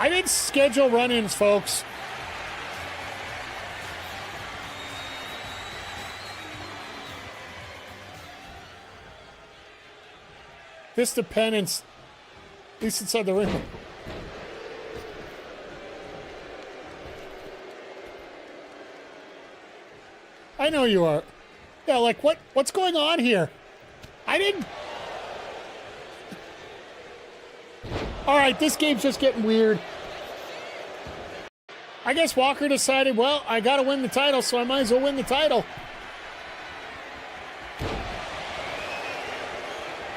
I did schedule run-ins, folks. Fist of Penance, at least inside the ring. I know you are. Yeah, like, what's going on here? I didn't... All right, this game's just getting weird. I guess Walker decided, well, I got to win the title, so I might as well win the title.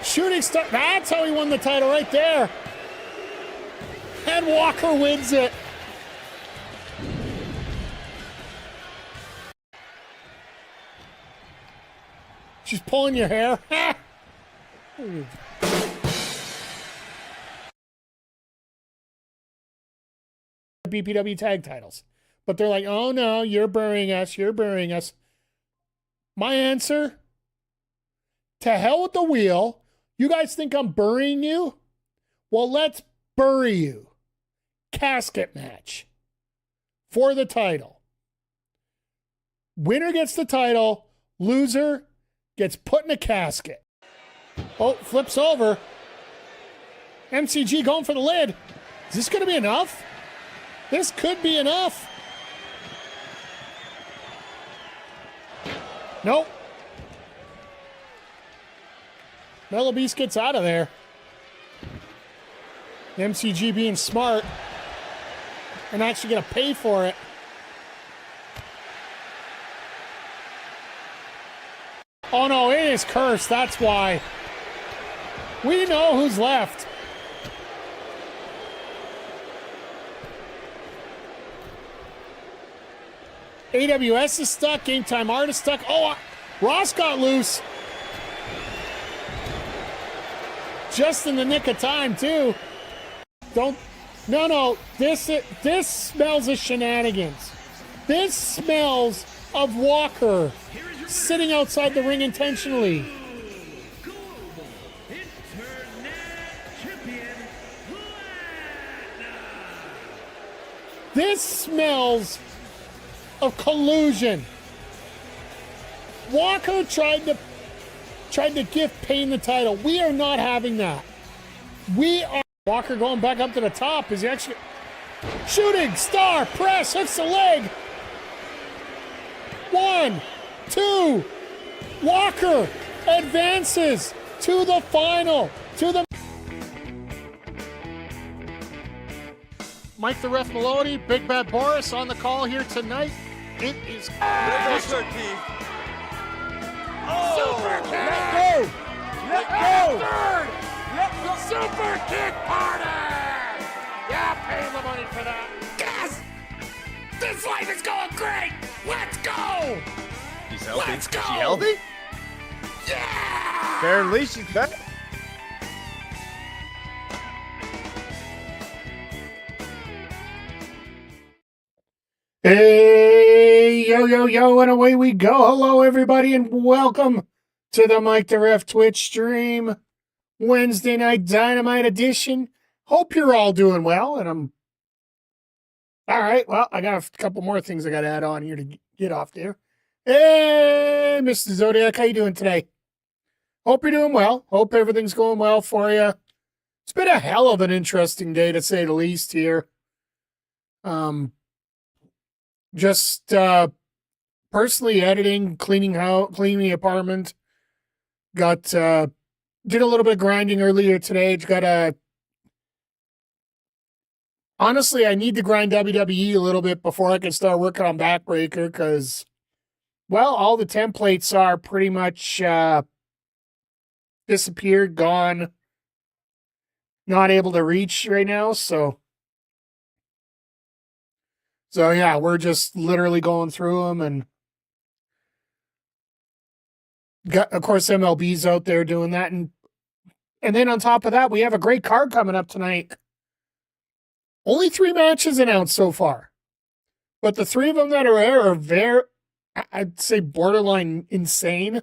Shooting star. That's how he won the title right there. And Walker wins it. She's pulling your hair. BPW tag titles. But they're like, oh no, you're burying us. You're burying us. My answer, to hell with the wheel. You guys think I'm burying you? Well, let's bury you. Casket match for the title. Winner gets the title. Loser gets put in a casket. Oh, flips over. MCG going for the lid. Is this going to be enough? This could be enough. Nope. Mellow Beast gets out of there. MCG being smart and actually going to pay for it. Oh no, it is cursed. That's why. We know who's left. AWS is stuck. Game Time Art is stuck. Oh, Ross got loose. Just in the nick of time, too. No. This smells of shenanigans. This smells of Walker sitting outside the ring intentionally. This smells of collusion. Walker tried to give Payne the title. We are not having that. Walker going back up to the top. Is he actually shooting star press, hooks the leg. 1, 2. Walker advances to the final. Mike the Ref Maloney, Big Bad Boris on the call here tonight. It is Super kick! Let go! Let go! Super kick party! Yeah, pay the money for that. Yes! This life is going great! Let's go! She's healthy. Let's go! Is she healthy? Yeah! Apparently she's back. Hey, yo, and away we go. Hello, everybody, and welcome to the Mike the Ref Twitch stream. Wednesday night Dynamite edition. Hope you're all doing well, and I'm... All right, well, I got a couple more things I got to add on here to get off there. Hey, Mr. Zodiac, how you doing today? Hope you're doing well. Hope everything's going well for you. It's been a hell of an interesting day, to say the least, here. Just personally editing, cleaning the apartment. Did a little bit of grinding earlier today. Honestly, I need to grind WWE a little bit before I can start working on Backbreaker because, well, all the templates are pretty much disappeared, gone, not able to reach right now, So yeah, we're just literally going through them, and got, of course, MLB's out there doing that, and then on top of that, we have a great card coming up tonight. Only 3 matches announced so far, but the 3 of them that are there are very, I'd say, borderline insane.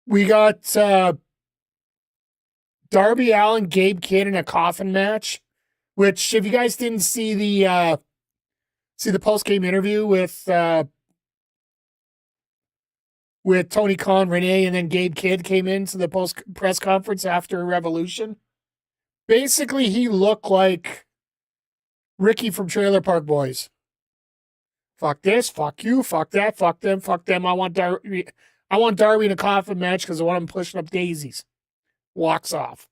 We got Darby Allin, Gabe Kidd in a Coffin match Which, if you guys didn't see the post-game interview with Tony Khan, Renee, and then Gabe Kidd came into the press conference after Revolution. Basically, he looked like Ricky from Trailer Park Boys. Fuck this, fuck you, fuck that, fuck them, fuck them. I want Darby in a Coffin match because I want him pushing up daisies. Walks off.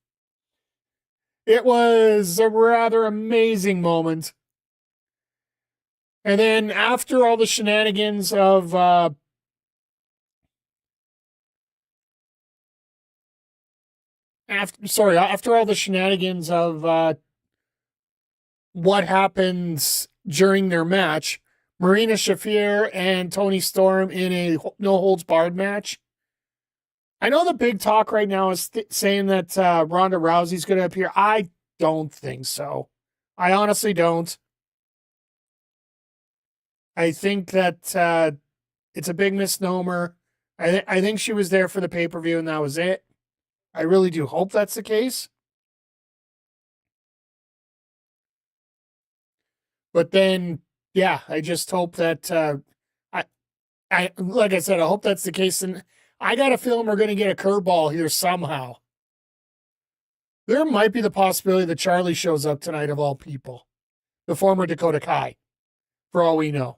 It was a rather amazing moment. And then after all the shenanigans of after all the shenanigans of what happens during their match, Marina, Shafir, and Toni Storm in a no-holds-barred match. I know the big talk right now is saying that Ronda Rousey's going to appear. I don't think so. I honestly don't. I think that it's a big misnomer. I think she was there for the pay-per-view and that was it. I really do hope that's the case. But then, yeah, I just hope that I like I said, I hope that's the case. And I got a feeling we're going to get a curveball here somehow. There might be the possibility that Charlie shows up tonight, of all people. The former Dakota Kai, for all we know.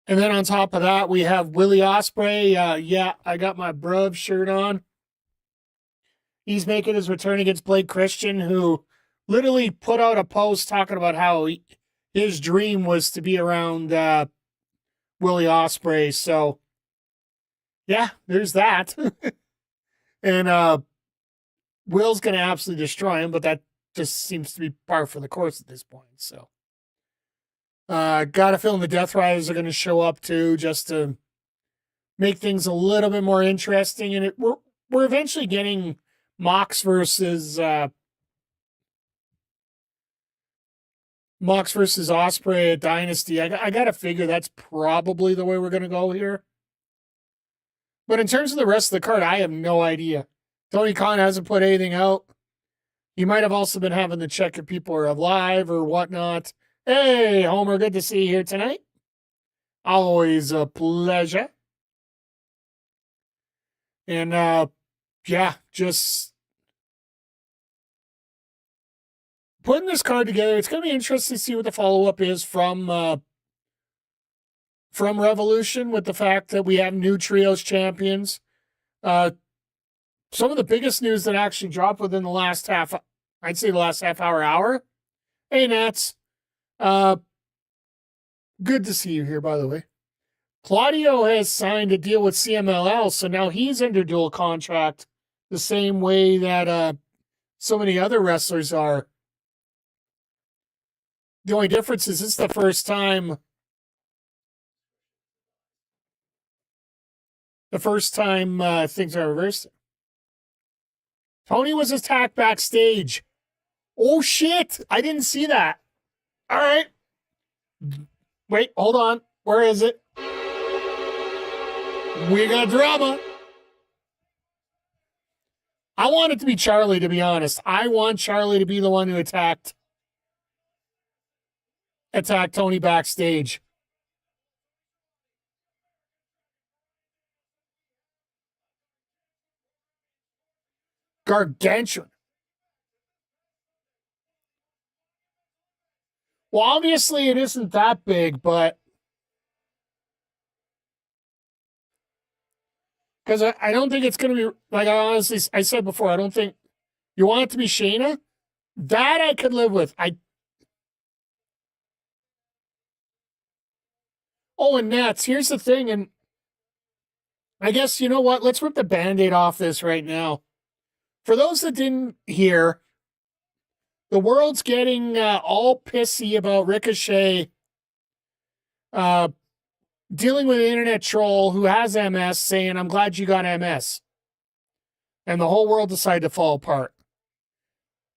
And then on top of that, we have Will Ospreay. Yeah, I got my bruv shirt on. He's making his return against Blake Christian, who literally put out a post talking about how his dream was to be around Will Ospreay. So, yeah, there's that. And Will's going to absolutely destroy him, but that just seems to be par for the course at this point. So, got a feeling the Death Riders are going to show up too, just to make things a little bit more interesting. And we're eventually getting Mox versus Ospreay at Dynasty. I got to figure that's probably the way we're going to go here. But in terms of the rest of the card, I have no idea. Tony Khan hasn't put anything out. He might have also been having to check if people are alive or whatnot. Hey, Homer, good to see you here tonight. Always a pleasure. And, yeah, just putting this card together. It's going to be interesting to see what the follow-up is from Revolution, with the fact that we have new trios champions. Some of the biggest news that actually dropped within the last half hour. Hey, Nats. Good to see you here, by the way. Claudio has signed a deal with CMLL, so now he's under dual contract the same way that so many other wrestlers are. The only difference is it's the first time things are reversed. Toni was attacked backstage. Oh, shit. I didn't see that. All right. Wait, hold on. Where is it? We got drama. I want it to be Charlie, to be honest. I want Charlie to be the one who attacked Toni backstage. Gargantuan. Well, obviously it isn't that big, but because I don't think it's going to be, like I said before, I don't think you want it to be Shayna. That I could live with. Oh, and Nats, here's the thing, and I guess, you know what? Let's rip the Band-Aid off this right now. For those that didn't hear, the world's getting all pissy about Ricochet dealing with an internet troll who has MS, saying, I'm glad you got MS. And the whole world decided to fall apart.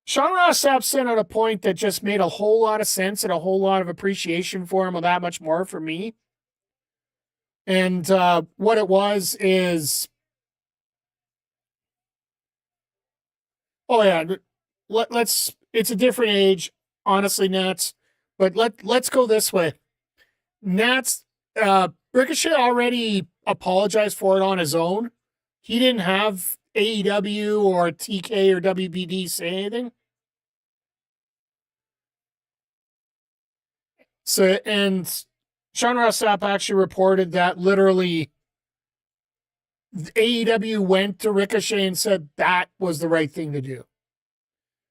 Sean Ross Sapp sent out a point that just made a whole lot of sense and a whole lot of appreciation for him, and that much more for me. And what it was is... Oh, yeah. let's it's a different age, honestly, Nats. But let's go this way. Nats Ricochet already apologized for it on his own. He didn't have AEW or TK or WBD say anything. So, and Sean Ross Sapp actually reported that literally AEW went to Ricochet and said that was the right thing to do.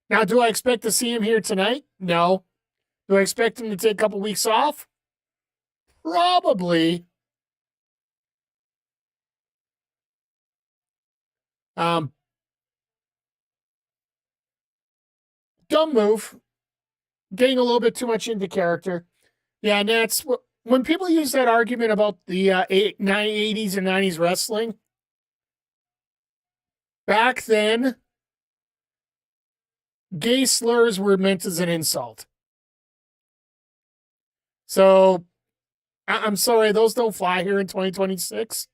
Now, do I expect to see him here tonight? No. Do I expect him to take a couple weeks off? Probably. Dumb move. Getting a little bit too much into character. Yeah, and that's when people use that argument about the 80s and 90s wrestling. Back then, gay slurs were meant as an insult. So, I'm sorry, those don't fly here in 2026.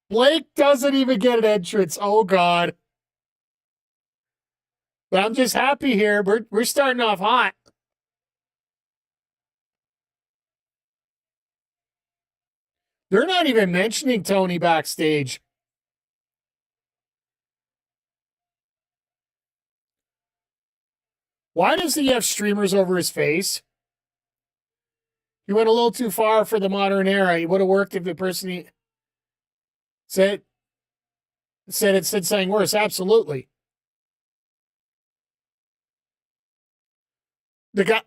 Blake doesn't even get an entrance. Oh, God. But I'm just happy here. We're starting off hot. They're not even mentioning Toni backstage. Why does he have streamers over his face? He went a little too far for the modern era. He would have worked if the person he said something worse. Absolutely. The guy,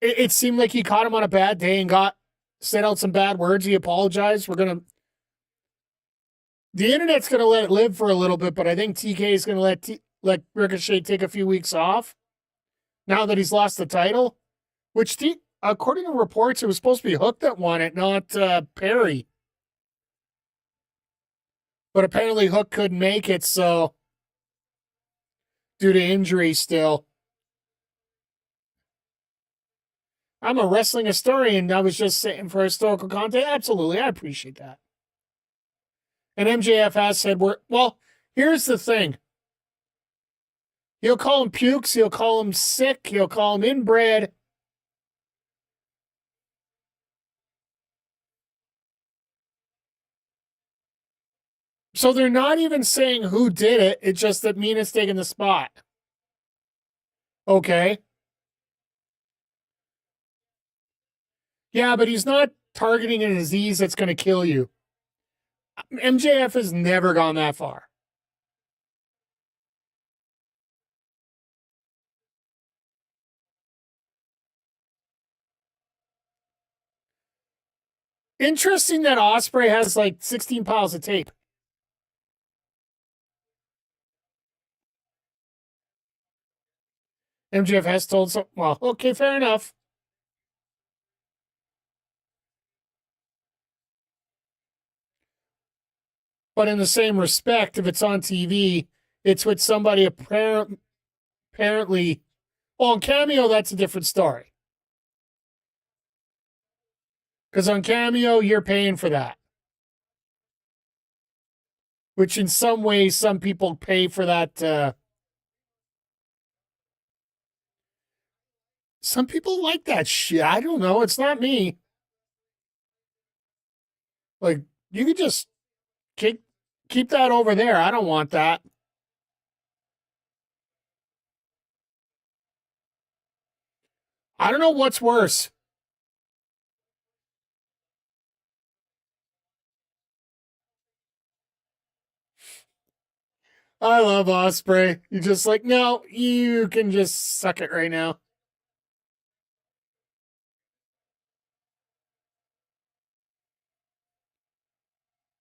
it seemed like he caught him on a bad day and said out some bad words. He apologized. The internet's gonna let it live for a little bit, but I think TK is gonna let Ricochet take a few weeks off now that he's lost the title, which according to reports, it was supposed to be Hook that won it, not Perry. But apparently Hook couldn't make it, so due to injury still. I'm a wrestling historian. I was just saying for historical content. Absolutely, I appreciate that. And MJF has said, well, here's the thing. He'll call him pukes. He'll call him sick. He'll call him inbred. So they're not even saying who did it. It's just that Mina's taking the spot. Okay. Yeah, but he's not targeting a disease that's going to kill you. MJF has never gone that far. Interesting that Ospreay has like 16 piles of tape. MJF has told some. Well, okay, fair enough. But in the same respect, if it's on TV, it's with somebody apparently. Well, on Cameo, that's a different story. Because on Cameo, you're paying for that. Which in some ways, some people pay for that. Some people like that shit. I don't know. It's not me. Like, you could just keep that over there. I don't want that. I don't know what's worse. I love Ospreay. You're just like, no, you can just suck it right now.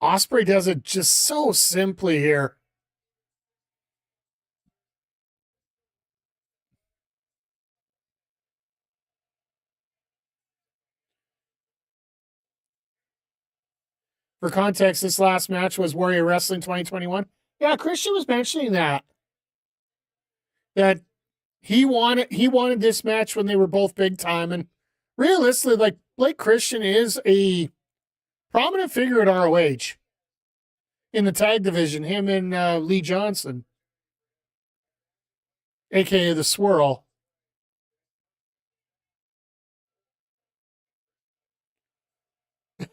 Ospreay does it just so simply here. For context, this last match was Warrior Wrestling 2021. Yeah, Christian was mentioning that he wanted this match when they were both big time, and realistically, like Blake Christian is a prominent figure at ROH. in the tag division, him and Lee Johnson, a.k.a. the Swirl.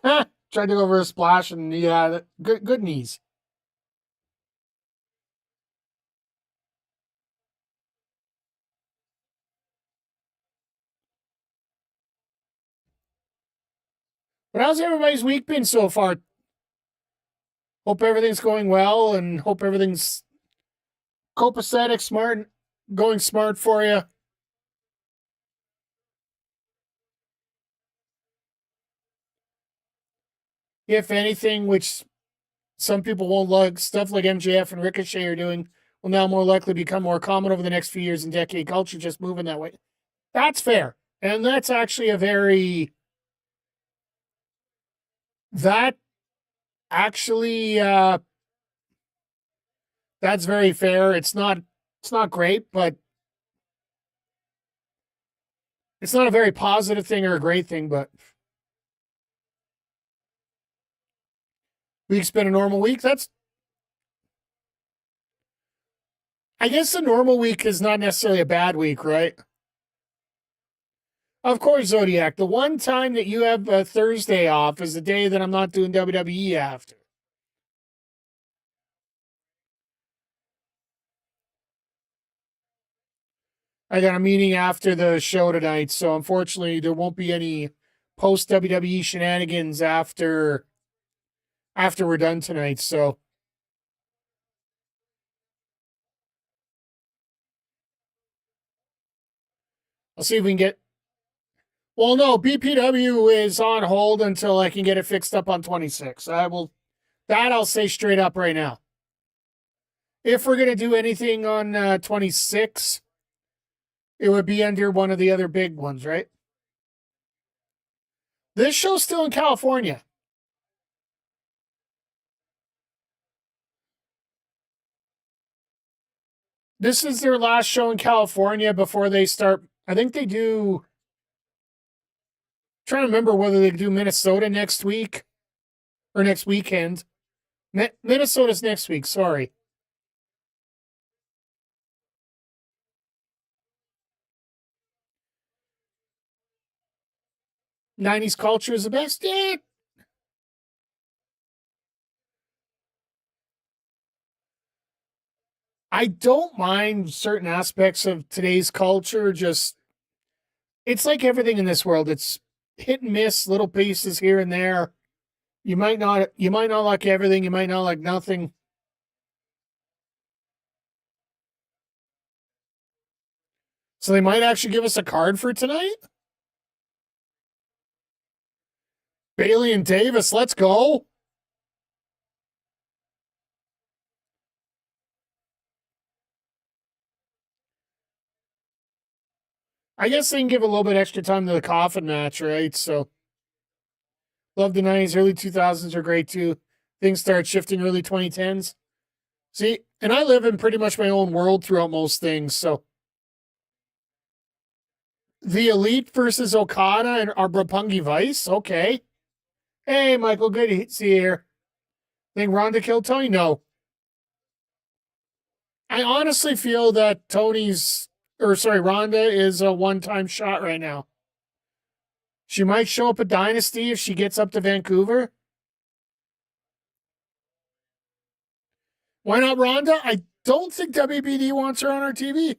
Tried to go over a splash, and yeah, good knees. But how's everybody's week been so far? Hope everything's going well, and hope everything's copacetic, smart, going smart for you. If anything, which some people won't like, stuff like MJF and Ricochet are doing will now more likely become more common over the next few years in decade culture, just moving that way. That's fair. And that's actually that actually, that's very fair. It's not great, but it's not a very positive thing or a great thing, but week's been a normal week. I guess the normal week is not necessarily a bad week, right? Of course, Zodiac. The one time that you have a Thursday off is the day that I'm not doing WWE after. I got a meeting after the show tonight, so unfortunately there won't be any post WWE shenanigans after we're done tonight. So I'll see if we can get. Well, no, BPW is on hold until I can get it fixed up on 26. I'll say straight up right now. If we're gonna do anything on 26, it would be under one of the other big ones, right? This show's still in California. This is their last show in California before they start. I think they do. I'm trying to remember whether they do Minnesota next week or next weekend. Minnesota's next week. Sorry. 90s culture is the best. Yeah. I don't mind certain aspects of today's culture. Just it's like everything in this world. It's hit and miss, little pieces here and there. You might not like everything. You might not like nothing. So they might actually give us a card for tonight. Bailey and Davis, let's go. I guess they can give a little bit extra time to the Coffin match, right? So love the 90s, early 2000s are great too. Things start shifting early 2010s. See, and I live in pretty much my own world throughout most things. So the Elite versus Okada and our Roppongi Vice. Okay. Hey, Michael, good to see you here. Think Ronda killed Tony? No. I honestly feel that Ronda is a one-time shot right now. She might show up at Dynasty if she gets up to Vancouver. Why not Ronda? I don't think WBD wants her on our TV.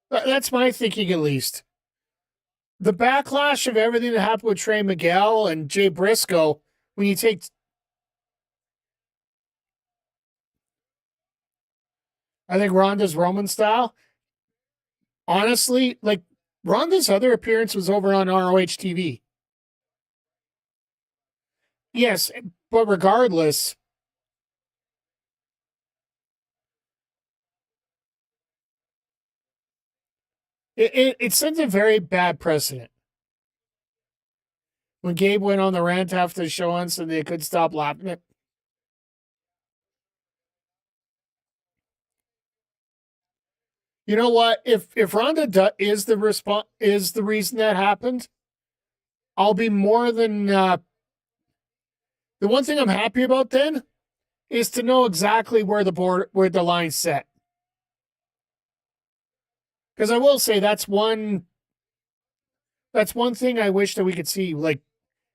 That's my thinking, at least. The backlash of everything that happened with Trey Miguel and Jay Briscoe, when you take. I think Ronda's Roman style. Honestly, like Ronda's other appearance was over on ROH TV. Yes, but regardless, it sends a very bad precedent. When Gabe went on the rant after the show and said they could stop laughing at. You know what? If is the reason that happened, I'll be more than The one thing I'm happy about then is to know exactly where the line's set. Because I will say that's one thing I wish that we could see. Like,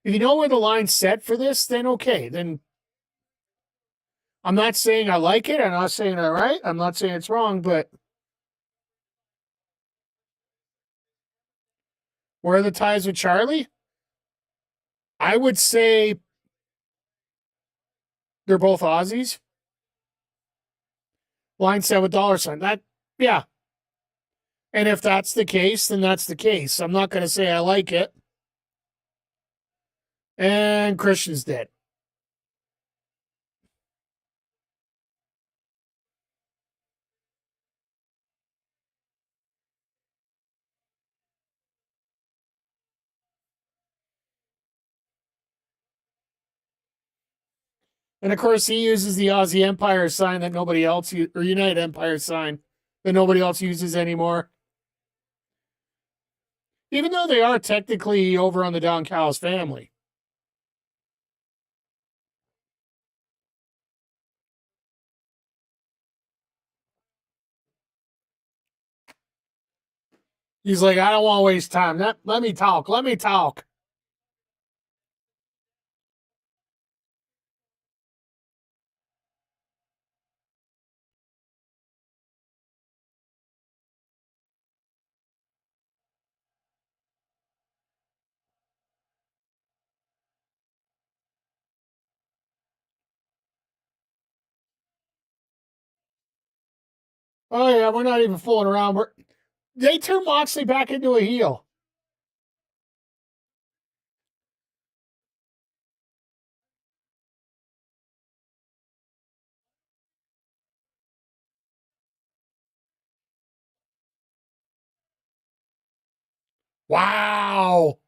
if you know where the line's set for this, then okay. Then I'm not saying I like it. I'm not saying I'm right. I'm not saying it's wrong, but where are the ties with Charlie? I would say they're both Aussies. Line set with $. That, yeah. And if that's the case, then that's the case. I'm not going to say I like it. And Christian's dead. And of course, he uses the Aussie Empire sign that nobody else or United Empire sign that nobody else uses anymore. Even though they are technically over on the Don Callis family. He's like, I don't want to waste time. Let me talk. Let me talk. Oh, yeah, we're not even fooling around. They turn Moxley back into a heel. Wow.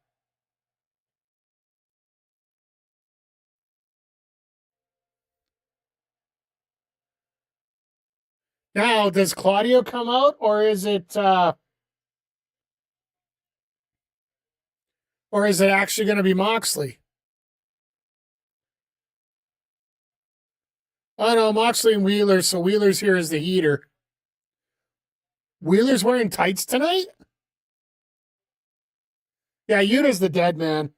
Now, does Claudio come out, or is it actually going to be Moxley? Oh no, Moxley and Wheeler. So Wheeler's here as the heater. Wheeler's wearing tights tonight? Yeah, Yuta's the dead man.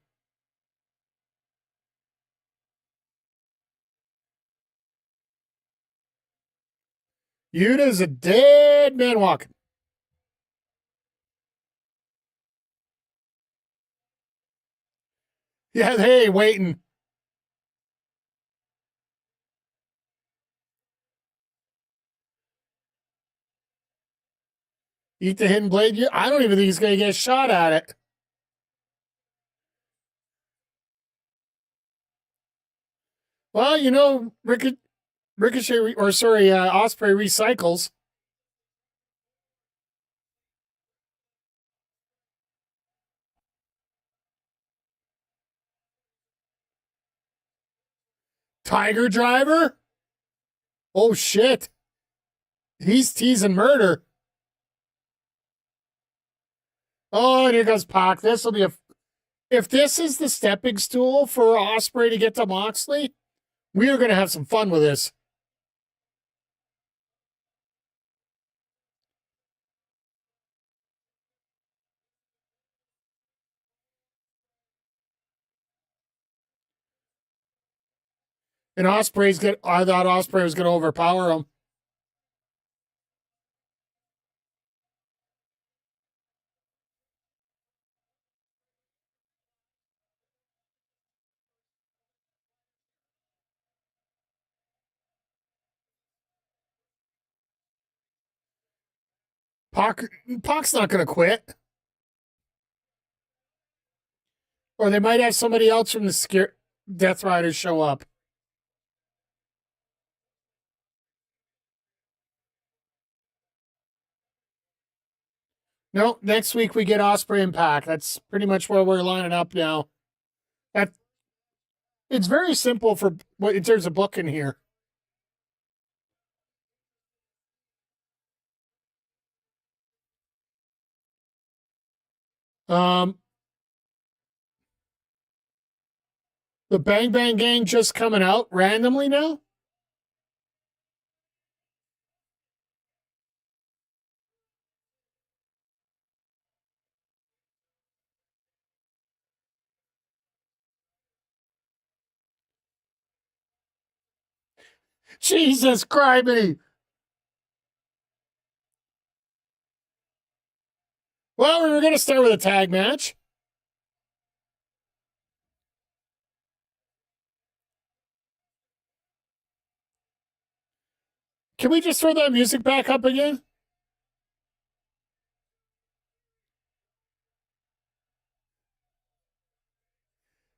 Yuta's a dead man walking. Yeah, hey, waiting. Eat the hidden blade. I don't even think he's going to get a shot at it. Well, you know, Ospreay recycles. Tiger Driver? Oh, shit. He's teasing murder. Oh, and here goes Pac. This will be if this is the stepping stool for Ospreay to get to Moxley, we are going to have some fun with this. And I thought Ospreay was going to overpower him. Pac's not going to quit. Or they might have somebody else from the Death Riders show up. No, next week we get Ospreay and Pac. That's pretty much where we're lining up now. That it's very simple for what in terms of booking here. Um, The Bang Bang Gang just coming out randomly now? Jesus Christ. Well, we were going to start with a tag match. Can we just throw that music back up again?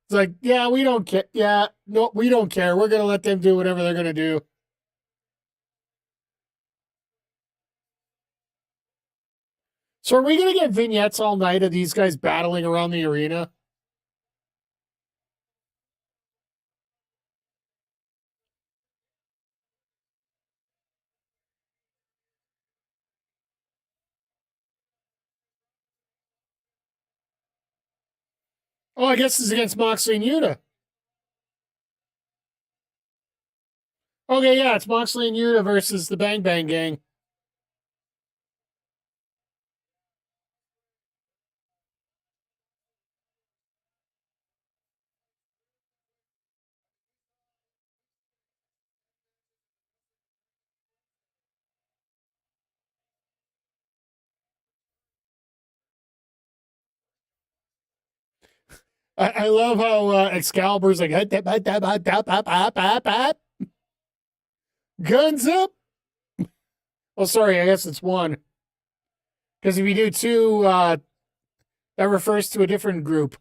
It's like, yeah, we don't care. Yeah, no, we don't care. We're going to let them do whatever they're going to do. So are we going to get vignettes all night of these guys battling around the arena? Oh, I guess it's against Moxley and Yuta. Okay, yeah, it's Moxley and Yuta versus the Bang Bang Gang. I love how Excalibur's like, guns up. Oh, sorry, I guess it's one. Because if you do two, that refers to a different group.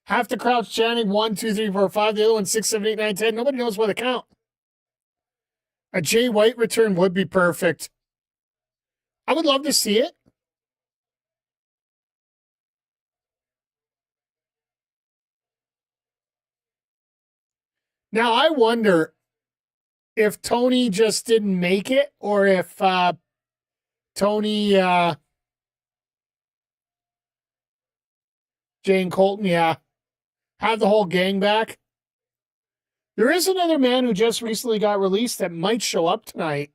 Half the crowd's chanting 1, 2, 3, 4, 5. The other one 6, 7, 8, 9, 10. Nobody knows where to count. A Jay White return would be perfect. I would love to see it. Now, I wonder if Toni just didn't make it or if Toni, Jane Colton, yeah, have the whole gang back. There is another man who just recently got released that might show up tonight.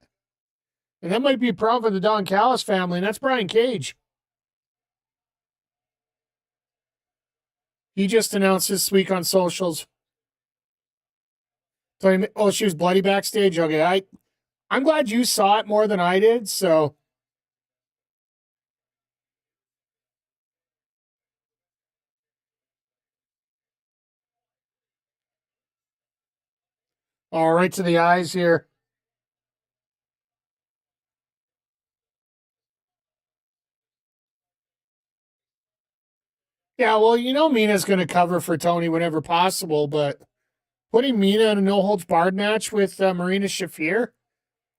And that might be a problem for the Don Callis family, and that's Brian Cage. He just announced this week on socials. Oh, she was bloody backstage? Okay, I'm glad you saw it more than I did, so. All right to the eyes here. Yeah, well, you know Mina's going to cover for Toni whenever possible, but putting Mina in a no-holds-barred match with Marina Shafir,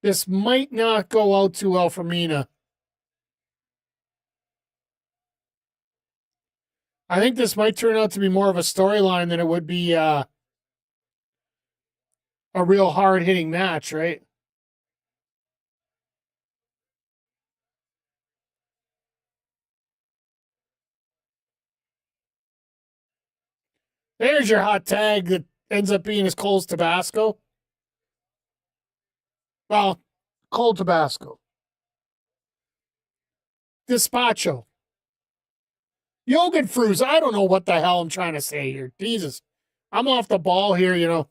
this might not go out too well for Mina. I think this might turn out to be more of a storyline than it would be a real hard-hitting match, right? There's your hot tag that ends up being as Cole's Tabasco. Well, Cole Tabasco. Despacho. Yogan Fruz. I don't know what the hell I'm trying to say here. Jesus. I'm off the ball here, you know.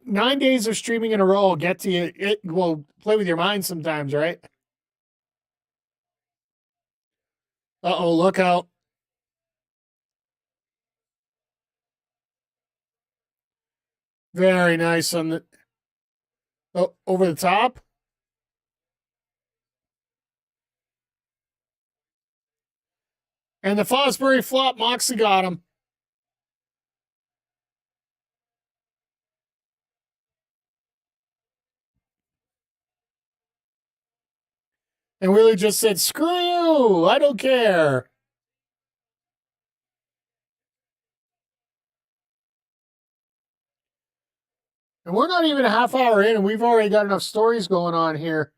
9 days of streaming in a row will get to you. It will play with your mind sometimes, right? Uh-oh, look out. Very nice on the over the top. And the Fosbury flop, Moxley got him. And Willie just said, screw you, I don't care. And we're not even a half hour in, and we've already got enough stories going on here.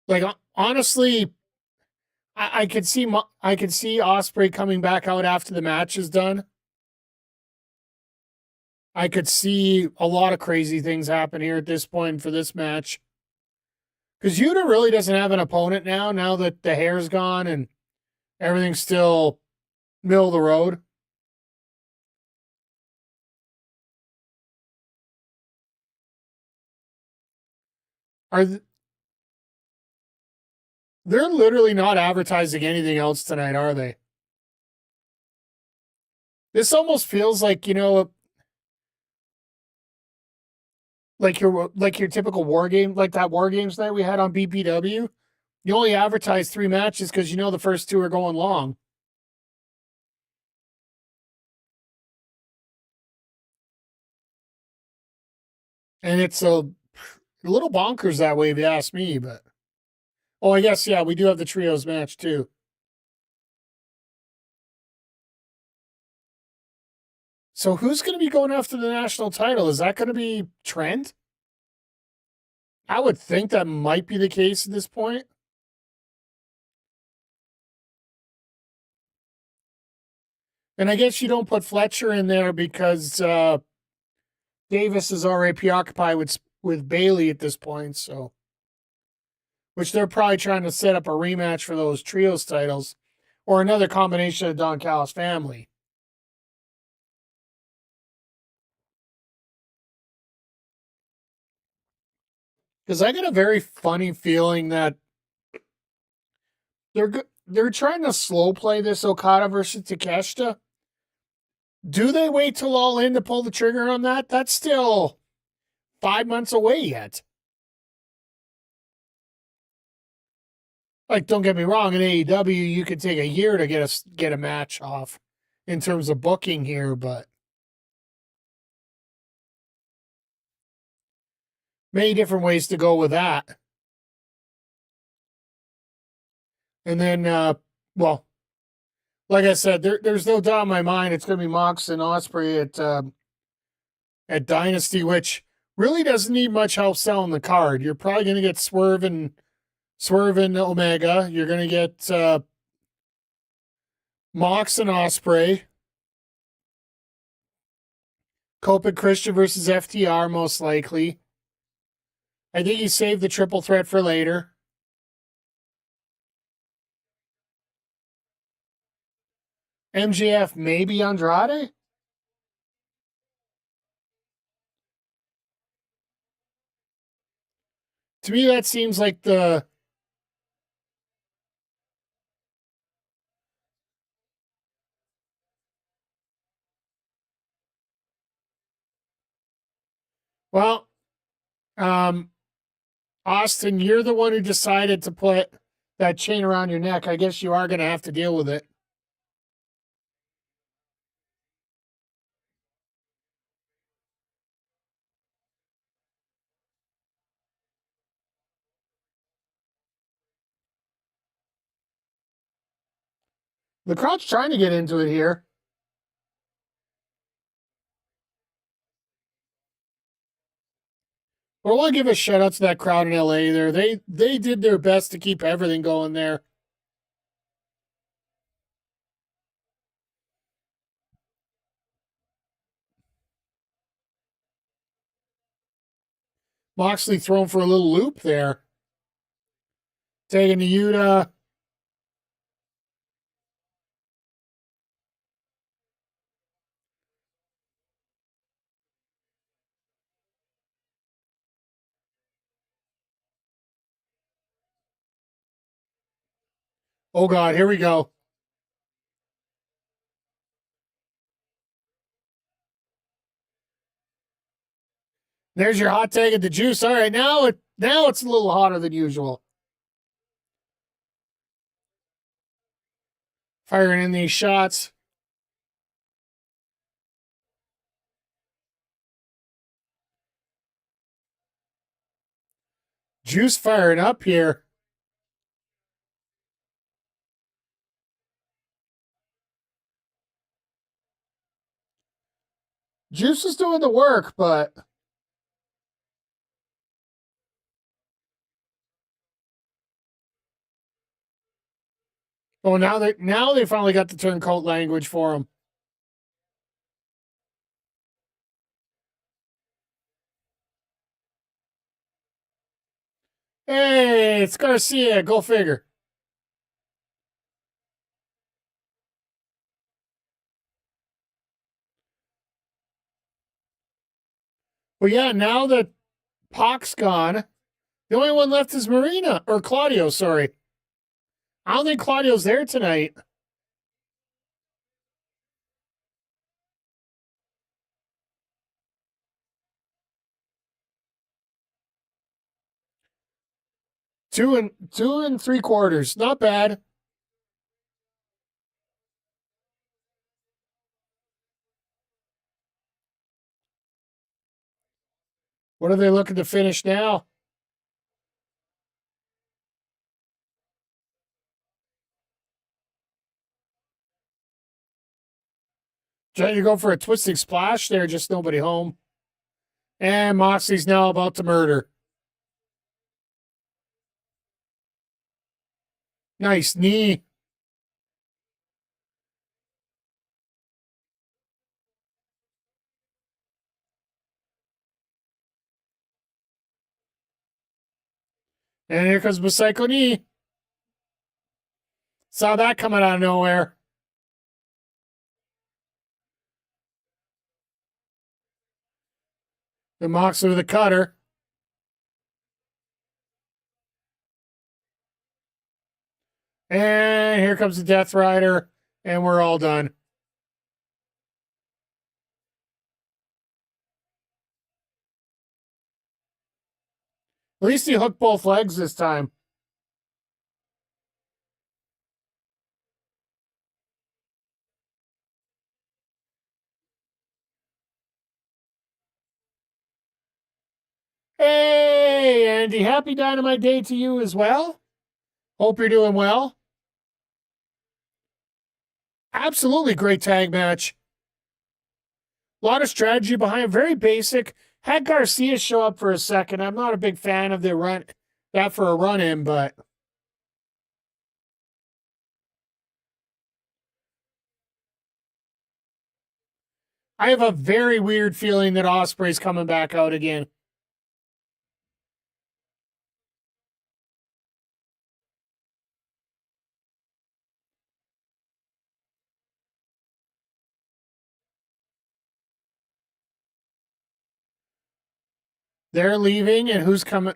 Like, honestly, I could see Ospreay coming back out after the match is done. I could see a lot of crazy things happen here at this point for this match. Because Yuta really doesn't have an opponent now that the hair's gone and everything's still middle of the road. They're literally not advertising anything else tonight, are they? This almost feels like, like your typical war game, like that war games night we had on BPW. You only advertise 3 matches because the first 2 are going long. And it's a little bonkers that way, if you ask me, but I guess, yeah, we do have the trios match too. So who's going to be going after the national title? Is that going to be Trent? I would think that might be the case at this point. And I guess you don't put Fletcher in there because Davis is already preoccupied with Bailey at this point, so which they're probably trying to set up a rematch for those trios titles or another combination of Don Callis family. Because I got a very funny feeling that they're trying to slow play this Okada versus Takeshita. Do they wait till All In to pull the trigger on that? That's still 5 months away yet. Like, don't get me wrong, in AEW, you could take a year to get a match off in terms of booking here, but many different ways to go with that. And then, well, like I said, there's no doubt in my mind it's going to be Mox and Ospreay at Dynasty, which really doesn't need much help selling the card. You're probably going to get Swerve and Omega. You're going to get Mox and Ospreay. Copa Christian versus FTR, most likely. I think he saved the triple threat for later. MJF, maybe Andrade? To me, that seems like the... Well, Austin, you're the one who decided to put that chain around your neck. I guess you are going to have to deal with it. The crowd's trying to get into it here. But I want to give a shout out to that crowd in LA there. They did their best to keep everything going there. Moxley thrown for a little loop there. Taking the Yuta. Oh, God, here we go. There's your hot tag of the juice. All right, now it's a little hotter than usual. firing in these shots. Juice firing up here. Juice is doing the work, but now they finally got the turncoat language for him. Hey, it's Garcia. Go figure. Well, yeah, now that Pac's gone, the only one left is Marina, or Claudio, sorry. I don't think Claudio's there tonight. Two and 3/4. Not bad. What are they looking to finish now? Trying to go for a twisting splash there, just nobody home. And Moxley's now about to murder. Nice knee. And here comes Psycho knee. Saw that coming out of nowhere. The Moxley with a cutter. And here comes the Death Rider. And we're all done. At least he hooked both legs this time. Hey, Andy, happy Dynamite Day to you as well. Hope you're doing well. Absolutely great tag match. A lot of strategy behind it. Very basic. Had Garcia show up for a second. I'm not a big fan of that for a run-in, but I have a very weird feeling that Ospreay's coming back out again. They're leaving, and who's coming?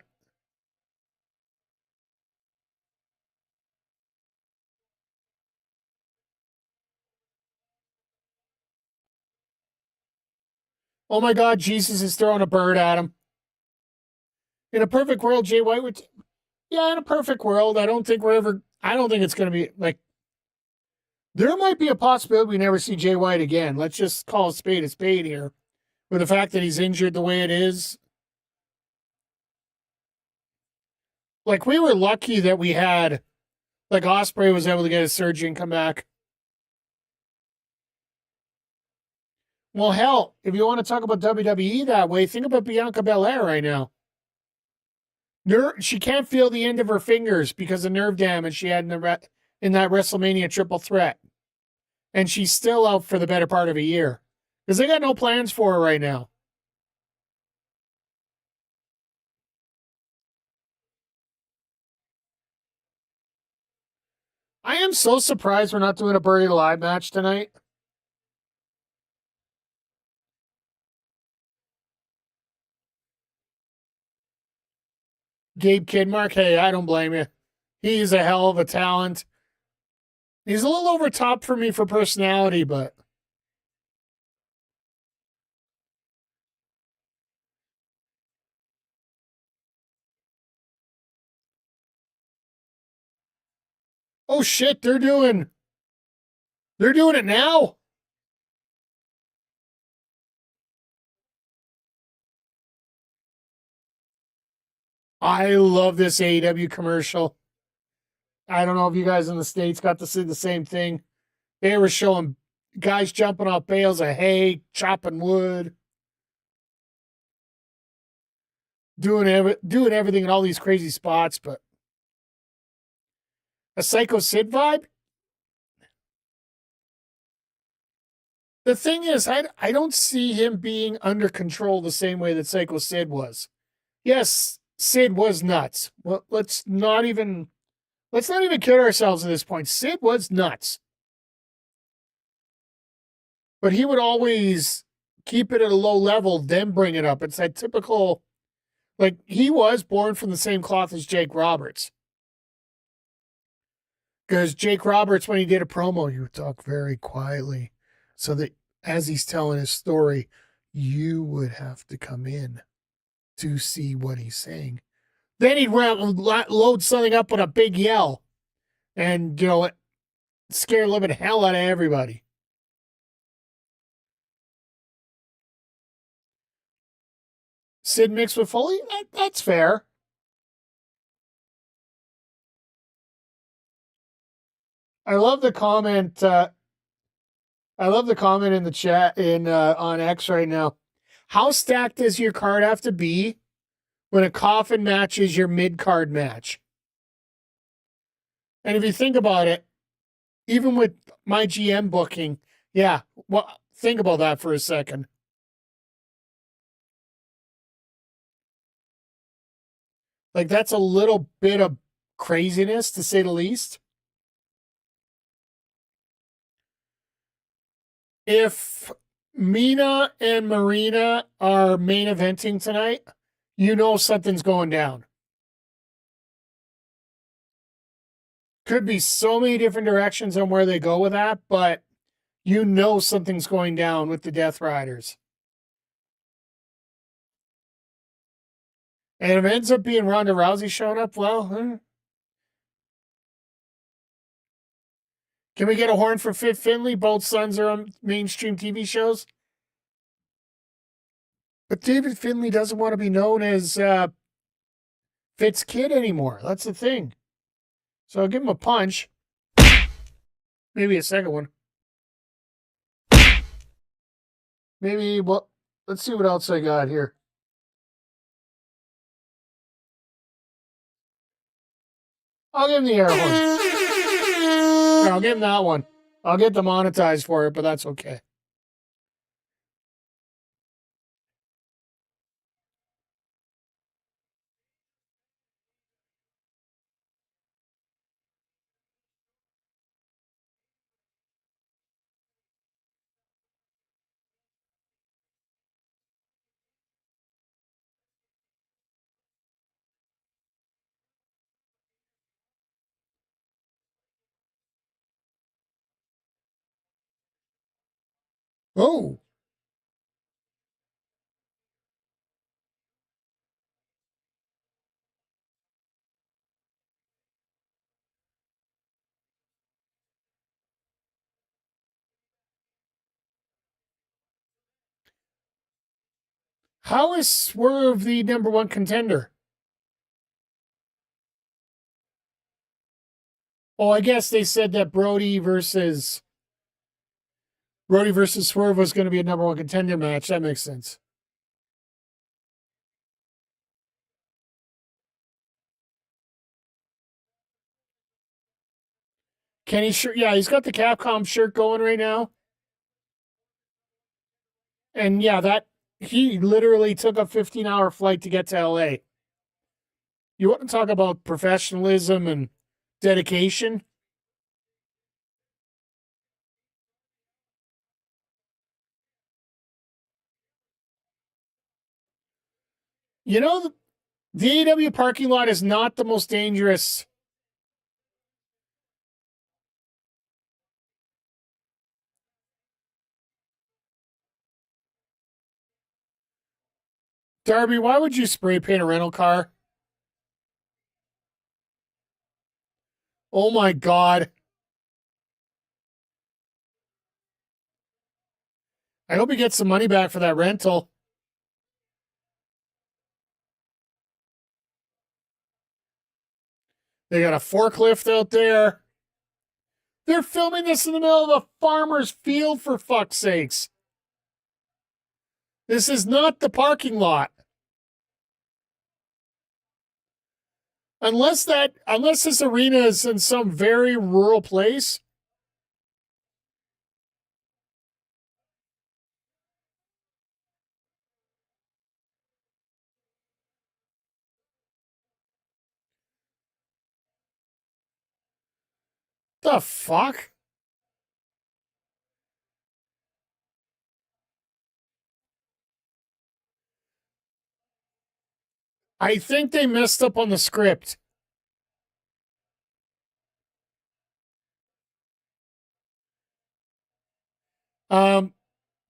Oh my God, Jesus is throwing a bird at him. In a perfect world, Jay White would. Yeah, in a perfect world, I don't think it's going to be like. There might be a possibility we never see Jay White again. Let's just call a spade here. With the fact that he's injured the way it is. Like, we were lucky that we had, like, Ospreay was able to get his surgery and come back. Well, hell, if you want to talk about WWE that way, think about Bianca Belair right now. She can't feel the end of her fingers because of nerve damage she had in that WrestleMania triple threat. And she's still out for the better part of a year. Because they got no plans for her right now. I am so surprised we're not doing a Buried Alive match tonight. Gabe Kidd, Mark, hey, I don't blame you. He's a hell of a talent. He's a little over top for me for personality, but oh shit, they're doing They're doing it now. I love this AEW commercial. I don't know if you guys in the States got to see the same thing. They were showing guys jumping off bales of hay, chopping wood, doing everything in all these crazy spots, but a Psycho Sid vibe? The thing is, I don't see him being under control the same way that Psycho Sid was. Yes, Sid was nuts. Well, let's not even kid ourselves at this point. Sid was nuts. But he would always keep it at a low level, then bring it up. It's that typical, like, he was born from the same cloth as Jake Roberts. Because Jake Roberts, when he did a promo, he would talk very quietly so that as he's telling his story, you would have to come in to see what he's saying. Then he'd load something up with a big yell and, scare the living hell out of everybody. Sid mixed with Foley? That's fair. I love the comment. I love the comment in the chat on X right now. How stacked does your card have to be when a Coffin match is your mid-card match? And if you think about it, even with my GM booking, yeah, well, think about that for a second. Like, that's a little bit of craziness, to say the least. If Mina and Marina are main eventing tonight, you know something's going down. Could be so many different directions on where they go with that, but you know something's going down with the Death Riders. And if it ends up being Ronda Rousey showing up, well, Can we get a horn for Fit Finley? Both sons are on mainstream TV shows. But David Finley doesn't want to be known as Fitz Kid anymore. That's the thing. So I'll give him a punch. Maybe a second one. Maybe, well, let's see what else I got here. I'll give him the air horn. No, I'll give him that one. I'll get demonetized for it, but that's okay. Oh. How is Swerve the number one contender? Oh, I guess they said that Brody versus Swerve was going to be a number one contender match. That makes sense. Kenny shirt, yeah, he's got the Capcom shirt going right now. And yeah, that he literally took a 15-hour flight to get to LA. You want to talk about professionalism and dedication? You know, the AEW parking lot is not the most dangerous. Darby, why would you spray paint a rental car? Oh my God. I hope he gets some money back for that rental. They got a forklift out there. They're filming this in the middle of a farmer's field, for fuck's sakes. This is not the parking lot. Unless this arena is in some very rural place. The fuck? I think they messed up on the script.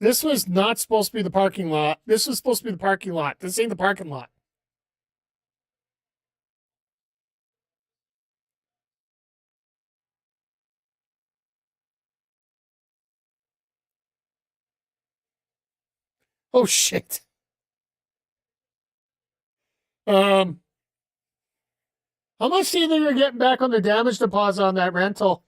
This was not supposed to be the parking lot. This was supposed to be the parking lot. This ain't the parking lot. Oh shit. How much do you think you're getting back on the damage deposit on that rental?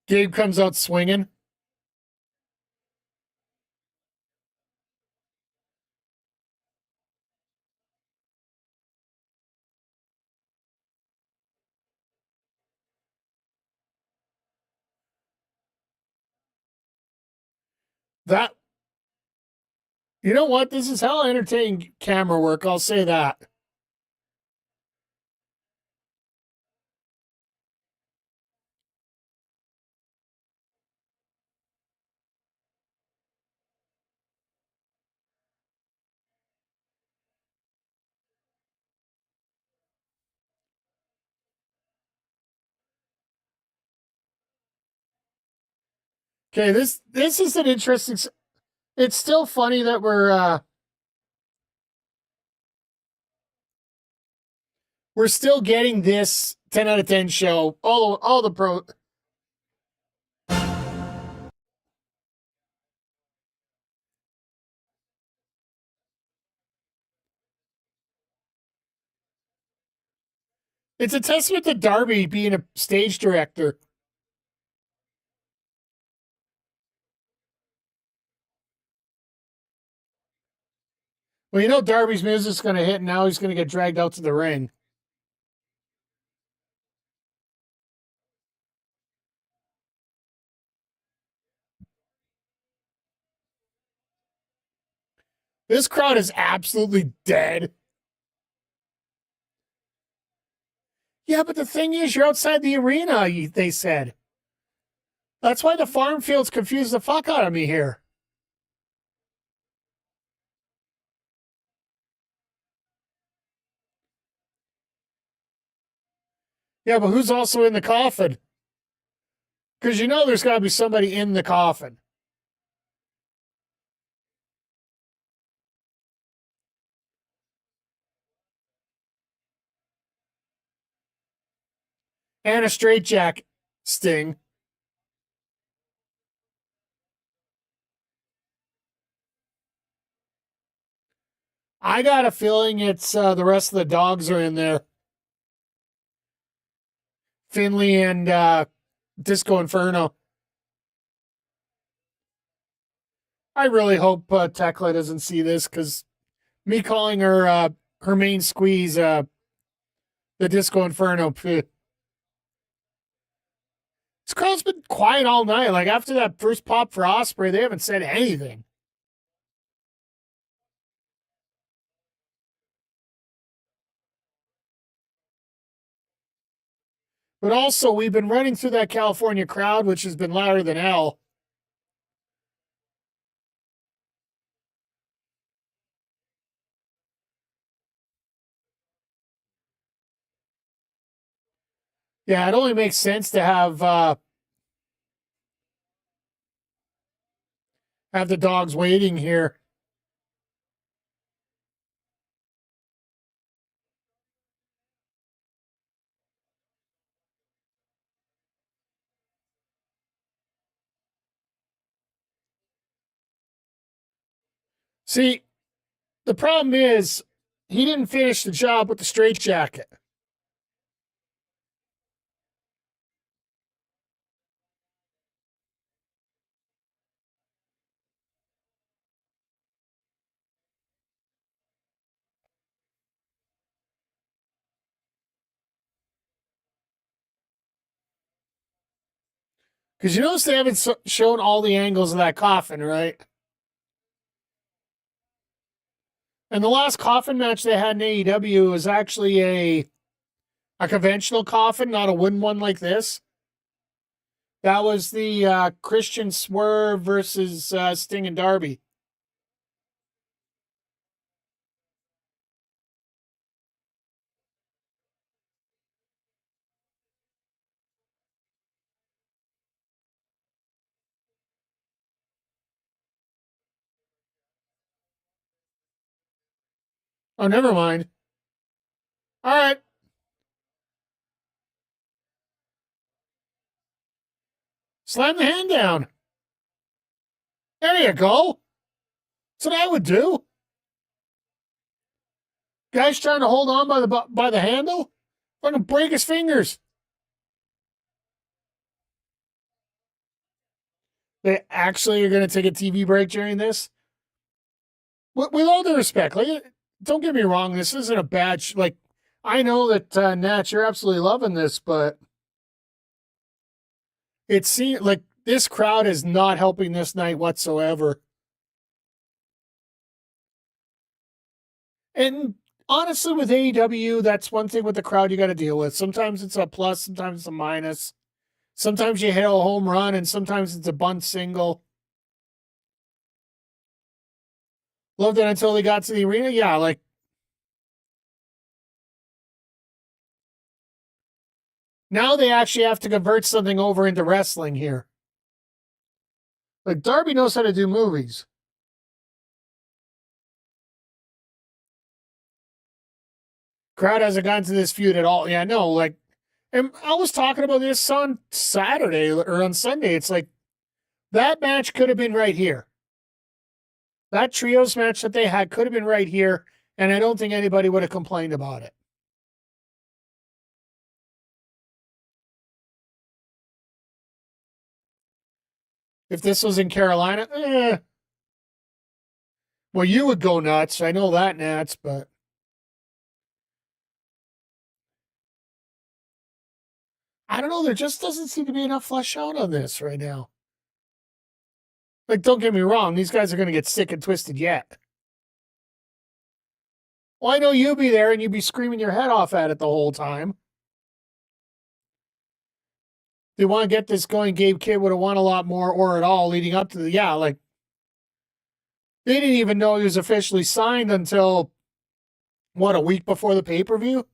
Gabe comes out swinging. That, you know what? This is hell entertaining camera work. I'll say that. Okay, this is an interesting. It's still funny that we're still getting this 10 out of 10 show. All the pro. It's a testament to Darby being a stage director. Well, you know Darby's music's going to hit, and now he's going to get dragged out to the ring. This crowd is absolutely dead. Yeah, but the thing is, you're outside the arena, they said. That's why the farm field's confused the fuck out of me here. Yeah, but who's also in the coffin? Because you know there's got to be somebody in the coffin. And a straitjacket Sting. I got a feeling it's the rest of the dogs are in there. Finley and Disco Inferno. I really hope Tekla doesn't see this because me calling her her main squeeze the Disco Inferno. This crowd's been quiet all night. Like after that first pop for Ospreay, they haven't said anything. But also, we've been running through that California crowd, which has been louder than hell. Yeah, it only makes sense to have the dogs waiting here. See, the problem is he didn't finish the job with the straitjacket. Because you notice they haven't shown all the angles of that coffin, right? And the last coffin match they had in AEW was actually a conventional coffin, not a wooden one like this. That was the Christian Swerve versus Sting and Darby. Oh, never mind. All right. Slam the hand down. There you go. That's what I would do. Guy's trying to hold on by the handle. Fucking break his fingers. They actually are going to take a TV break during this. With all due respect, like, don't get me wrong. This isn't a bad I know that Nat, you're absolutely loving this, but it seems like this crowd is not helping this night whatsoever. And honestly, with AEW, that's one thing with the crowd you got to deal with. Sometimes it's a plus, sometimes it's a minus. Sometimes you hit a home run, and sometimes it's a bunt single. Loved it until they got to the arena. Yeah, like, now they actually have to convert something over into wrestling here. Like, Darby knows how to do movies. Crowd hasn't gotten to this feud at all. Yeah, no, like, and I was talking about this on Saturday or on Sunday. It's like, that match could have been right here. That trios match that they had could have been right here, and I don't think anybody would have complained about it. If this was in Carolina, well, you would go nuts. I know that, Nats, but I don't know. There just doesn't seem to be enough flesh out on this right now. Like, don't get me wrong. These guys are going to get sick and twisted yet. Well, I know you'll be there and you'd be screaming your head off at it the whole time. They want to get this going. Gabe Kidd would have won a lot more or at all leading up to like, they didn't even know he was officially signed until, a week before the pay-per-view?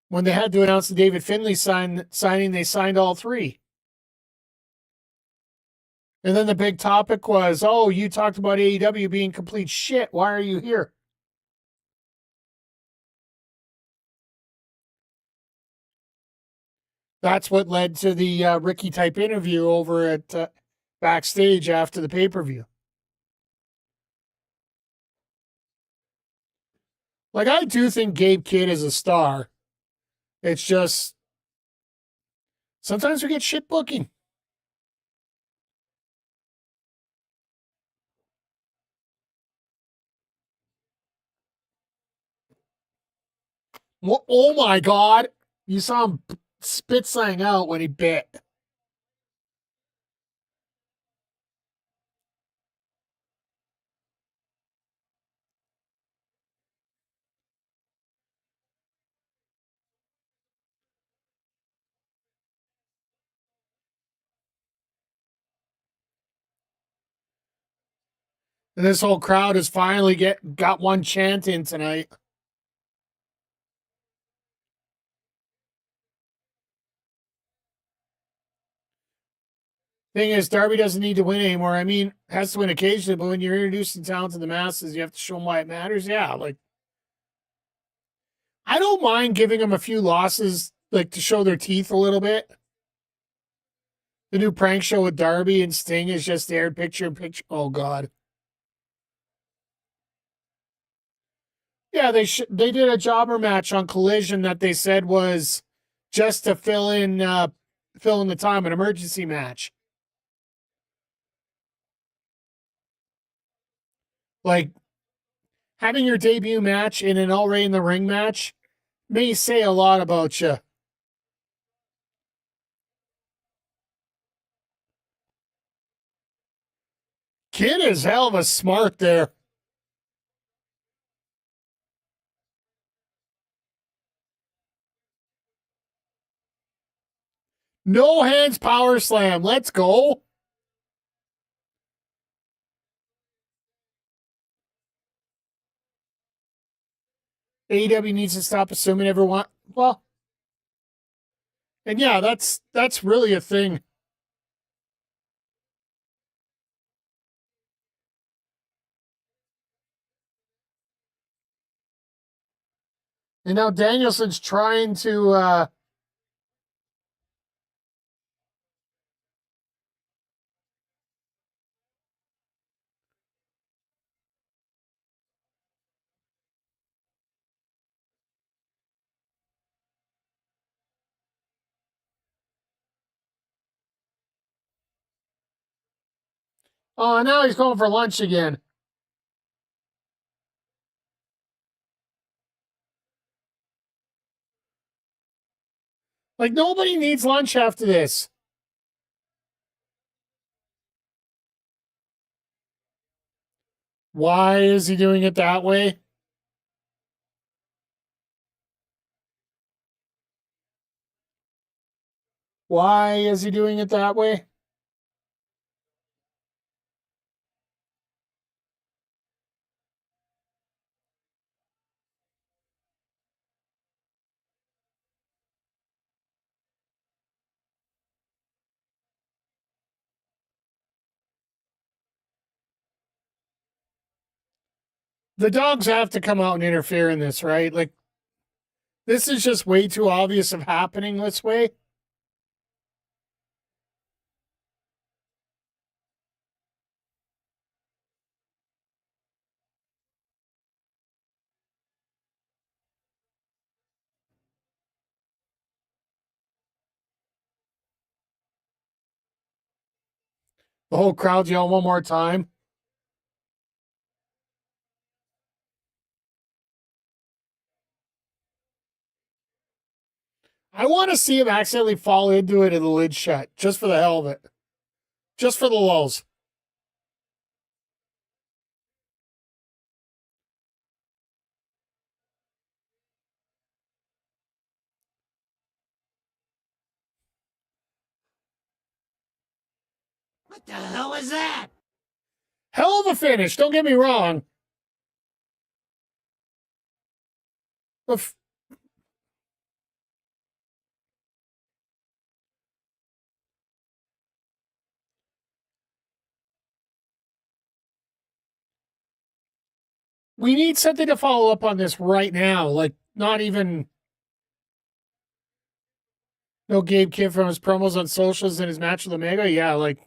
When they had to announce the David Finlay signing, they signed all three. And then the big topic was, oh, you talked about AEW being complete shit. Why are you here? That's what led to the Ricky type interview over at backstage after the pay-per-view. Like, I do think Gabe Kidd is a star. It's just sometimes we get shit booking. Oh my God. You saw him spit something out when he bit. And this whole crowd has finally got one chant in tonight. Thing is, Darby doesn't need to win anymore. I mean, has to win occasionally, but when you're introducing talent to the masses, you have to show them why it matters. Yeah, like, I don't mind giving them a few losses, like, to show their teeth a little bit. The new prank show with Darby and Sting is just aired picture in picture. Oh, God. Yeah, they did a jobber match on Collision that they said was just to fill in the time, an emergency match. Like, having your debut match in an already in the ring match may say a lot about you. Kidd is hell of a smart there. No hands power slam. Let's go. AEW needs to stop assuming everyone. Well, and yeah, that's really a thing. And now Danielson's trying to oh, now he's going for lunch again. Like, nobody needs lunch after this. Why is he doing it that way? Why is he doing it that way? The dogs have to come out and interfere in this, right? Like, this is just way too obvious of happening this way. The whole crowd's yelling one more time. I want to see him accidentally fall into it and the lid shut, just for the hell of it. Just for the lulls. What the hell was that? Hell of a finish, don't get me wrong. But we need something to follow up on this right now. Like, not even no Gabe Kidd from his promos on socials and his match with Omega. Yeah, like,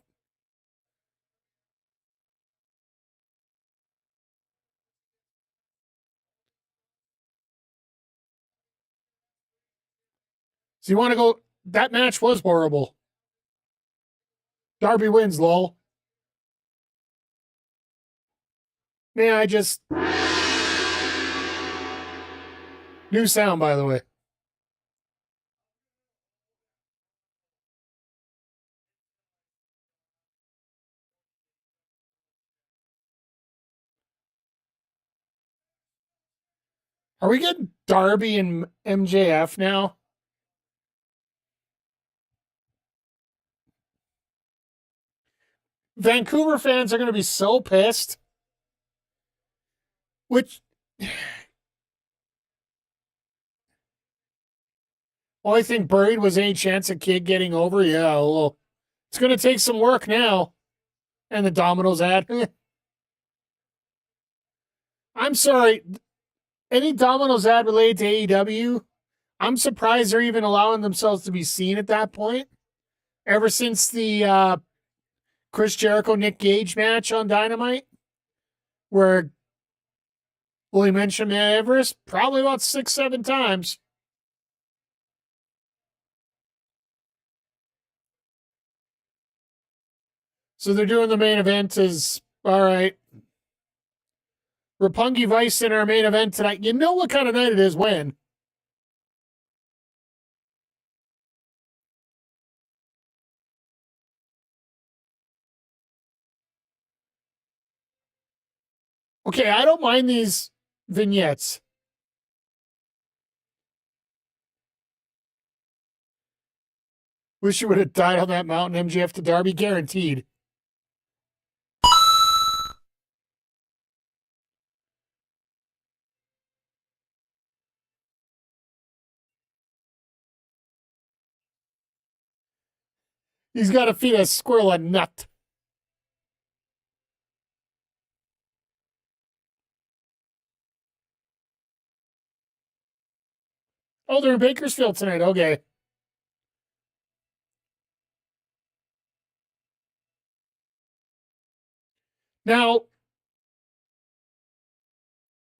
so you want to go? That match was horrible. Darby wins, lol. May I just... New sound, by the way. Are we getting Darby and MJF now? Vancouver fans are going to be so pissed. Which... Only thing buried was any chance of Kidd getting over. Yeah, well, it's going to take some work now. And the Domino's ad. I'm sorry. Any Domino's ad related to AEW, I'm surprised they're even allowing themselves to be seen at that point. Ever since the Chris Jericho-Nick Gage match on Dynamite, where will he mention Mount Everest? Probably about 6-7 times. So they're doing the main event is, all right, Roppongi Vice in our main event tonight. You know what kind of night it is when? Okay, I don't mind these vignettes. Wish you would have died on that mountain, MJF to Darby, guaranteed. He's got to feed a squirrel a nut. Oh, they're in Bakersfield tonight. Okay. Now,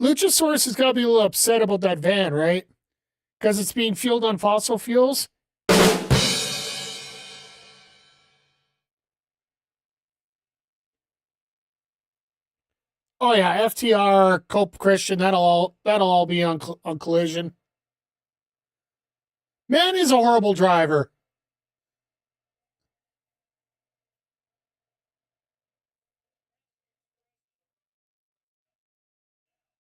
Luchasaurus has got to be a little upset about that van, right? Because it's being fueled on fossil fuels. Oh yeah, FTR, Cope Christian, that'll all be on Collision. Man is a horrible driver.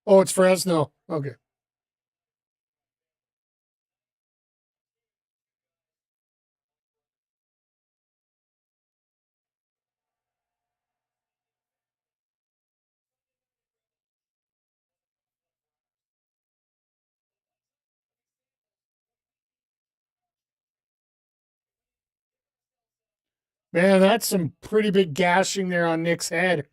Oh, it's Fresno. Okay. Man, that's some pretty big gashing there on Nick's head.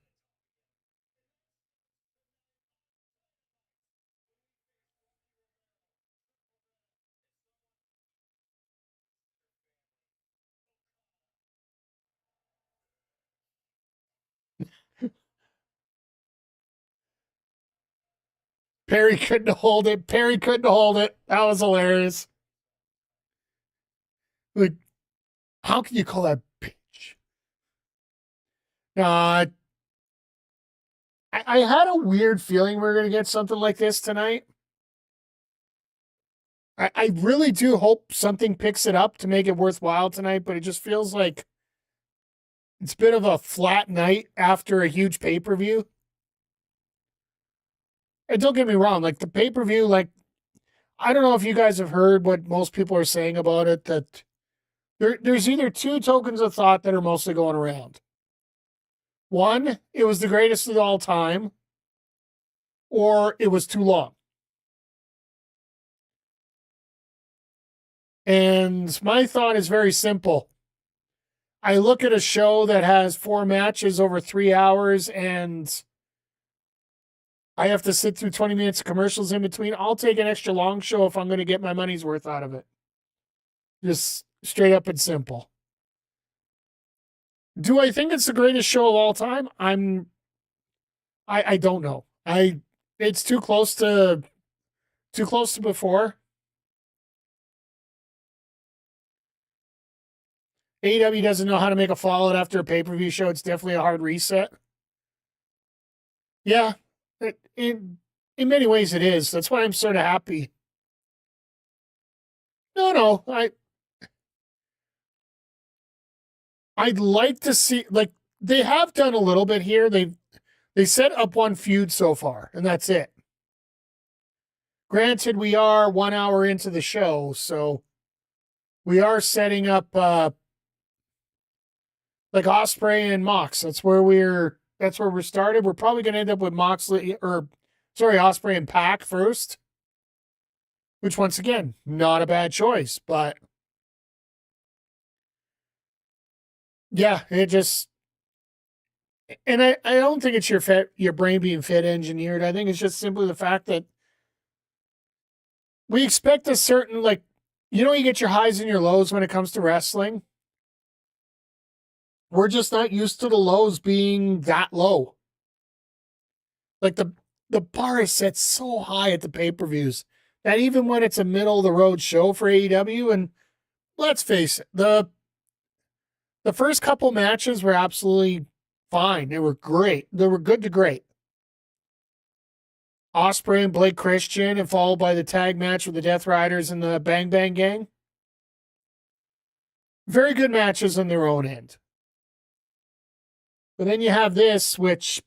Perry couldn't hold it. Perry couldn't hold it. That was hilarious. Like, how can you call that bitch? Uh, I had a weird feeling we were going to get something like this tonight. I really do hope something picks it up to make it worthwhile tonight, but it just feels like it's a bit of a flat night after a huge pay-per-view. And don't get me wrong, like the pay-per-view, like, I don't know if you guys have heard what most people are saying about it, that there's either two tokens of thought that are mostly going around. One, it was the greatest of all time, or it was too long. And my thought is very simple. I look at a show that has 4 matches over 3 hours and I have to sit through 20 minutes of commercials in between. I'll take an extra long show if I'm going to get my money's worth out of it. Just straight up and simple. Do I think it's the greatest show of all time? I don't know. It's too close to before. AEW doesn't know how to make a fallout after a pay-per-view show. It's definitely a hard reset. Yeah, in many ways it is. That's why I'm sort of happy. No, I'd like to see, like, they have done a little bit here. They set up one feud so far, and that's it. Granted, we are 1 hour into the show, so we are setting up like Ospreay and Mox. That's where we're started. We're probably going to end up with Ospreay and Pac first, which once again, not a bad choice, but yeah, it just, and I don't think it's your brain being fit engineered. I think it's just simply the fact that we expect a certain, like, you get your highs and your lows when it comes to wrestling. we're just not used to the lows being that low. Like the bar is set so high at the pay-per-views that even when it's a middle of the road show for AEW, and let's face it, the first couple matches were absolutely fine. They were great. They were good to great. Ospreay and Blake Christian, and followed by the tag match with the Death Riders and the Bang Bang Gang. Very good matches on their own end. But then you have this, which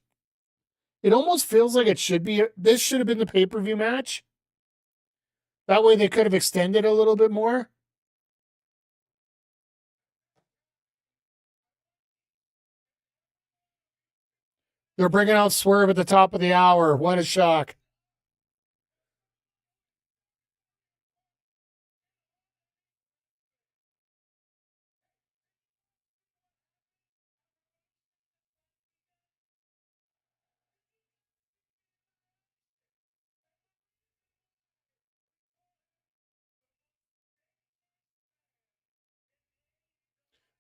it almost feels like it should be. This should have been the pay-per-view match. That way they could have extended a little bit more. They're bringing out Swerve at the top of the hour. What a shock.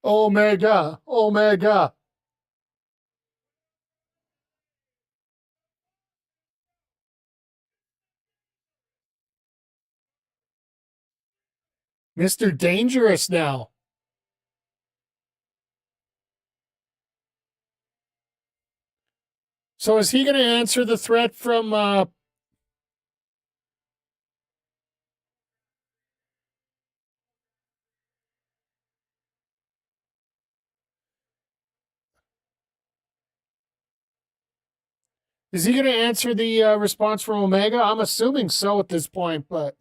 Omega. Omega. Mr. Dangerous now. So is he going to answer the threat from is he going to answer the response from Omega? I'm assuming so at this point, but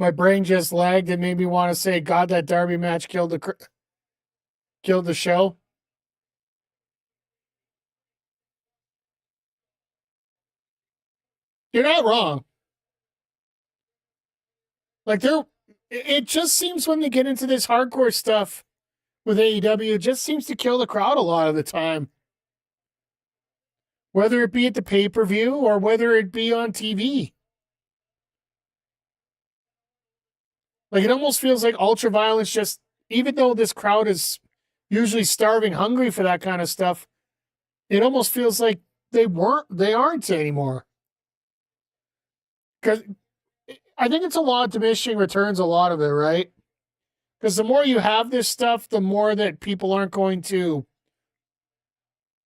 my brain just lagged and made me want to say, God, that Darby match killed the show. You're not wrong. Like it just seems when they get into this hardcore stuff with AEW, it just seems to kill the crowd a lot of the time. Whether it be at the pay-per-view or whether it be on TV. Like it almost feels like ultra violence just, even though this crowd is usually starving hungry for that kind of stuff, it almost feels like they aren't anymore. Because I think it's a lot of diminishing returns, a lot of it, right? Because the more you have this stuff, the more that people aren't going to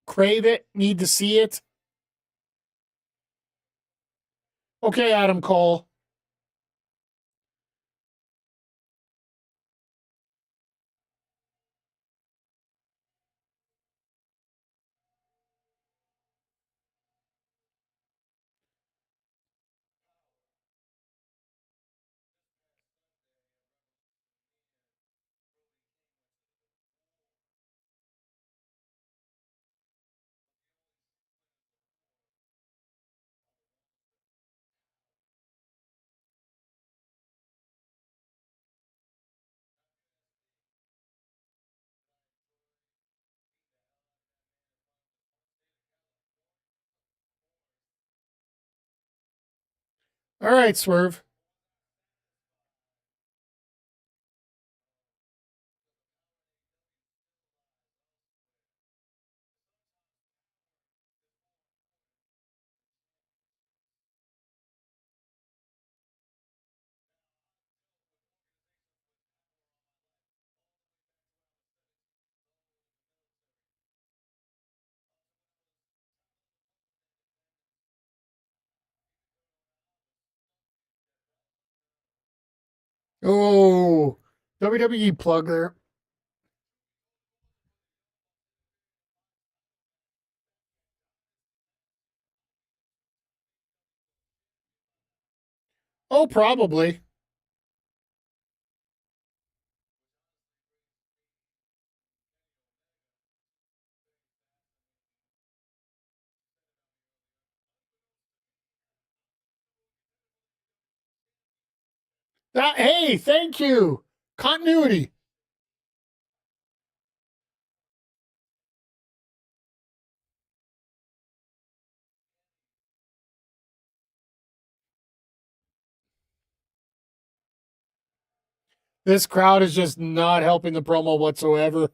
crave it, need to see it. Okay, Adam Cole. All right, Swerve. Oh, WWE plug there. Oh, probably. Hey, thank you. Continuity. This crowd is just not helping the promo whatsoever.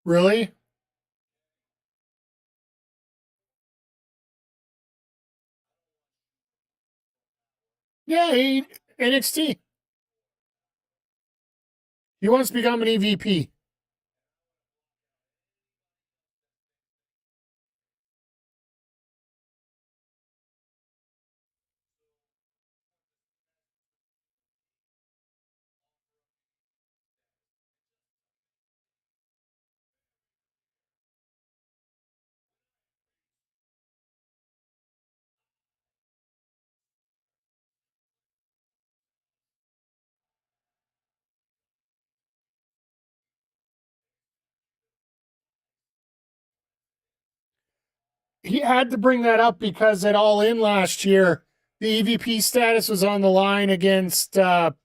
Really? Yeah, NXT. He wants to become an EVP. He had to bring that up because at All In last year, the EVP status was on the line against the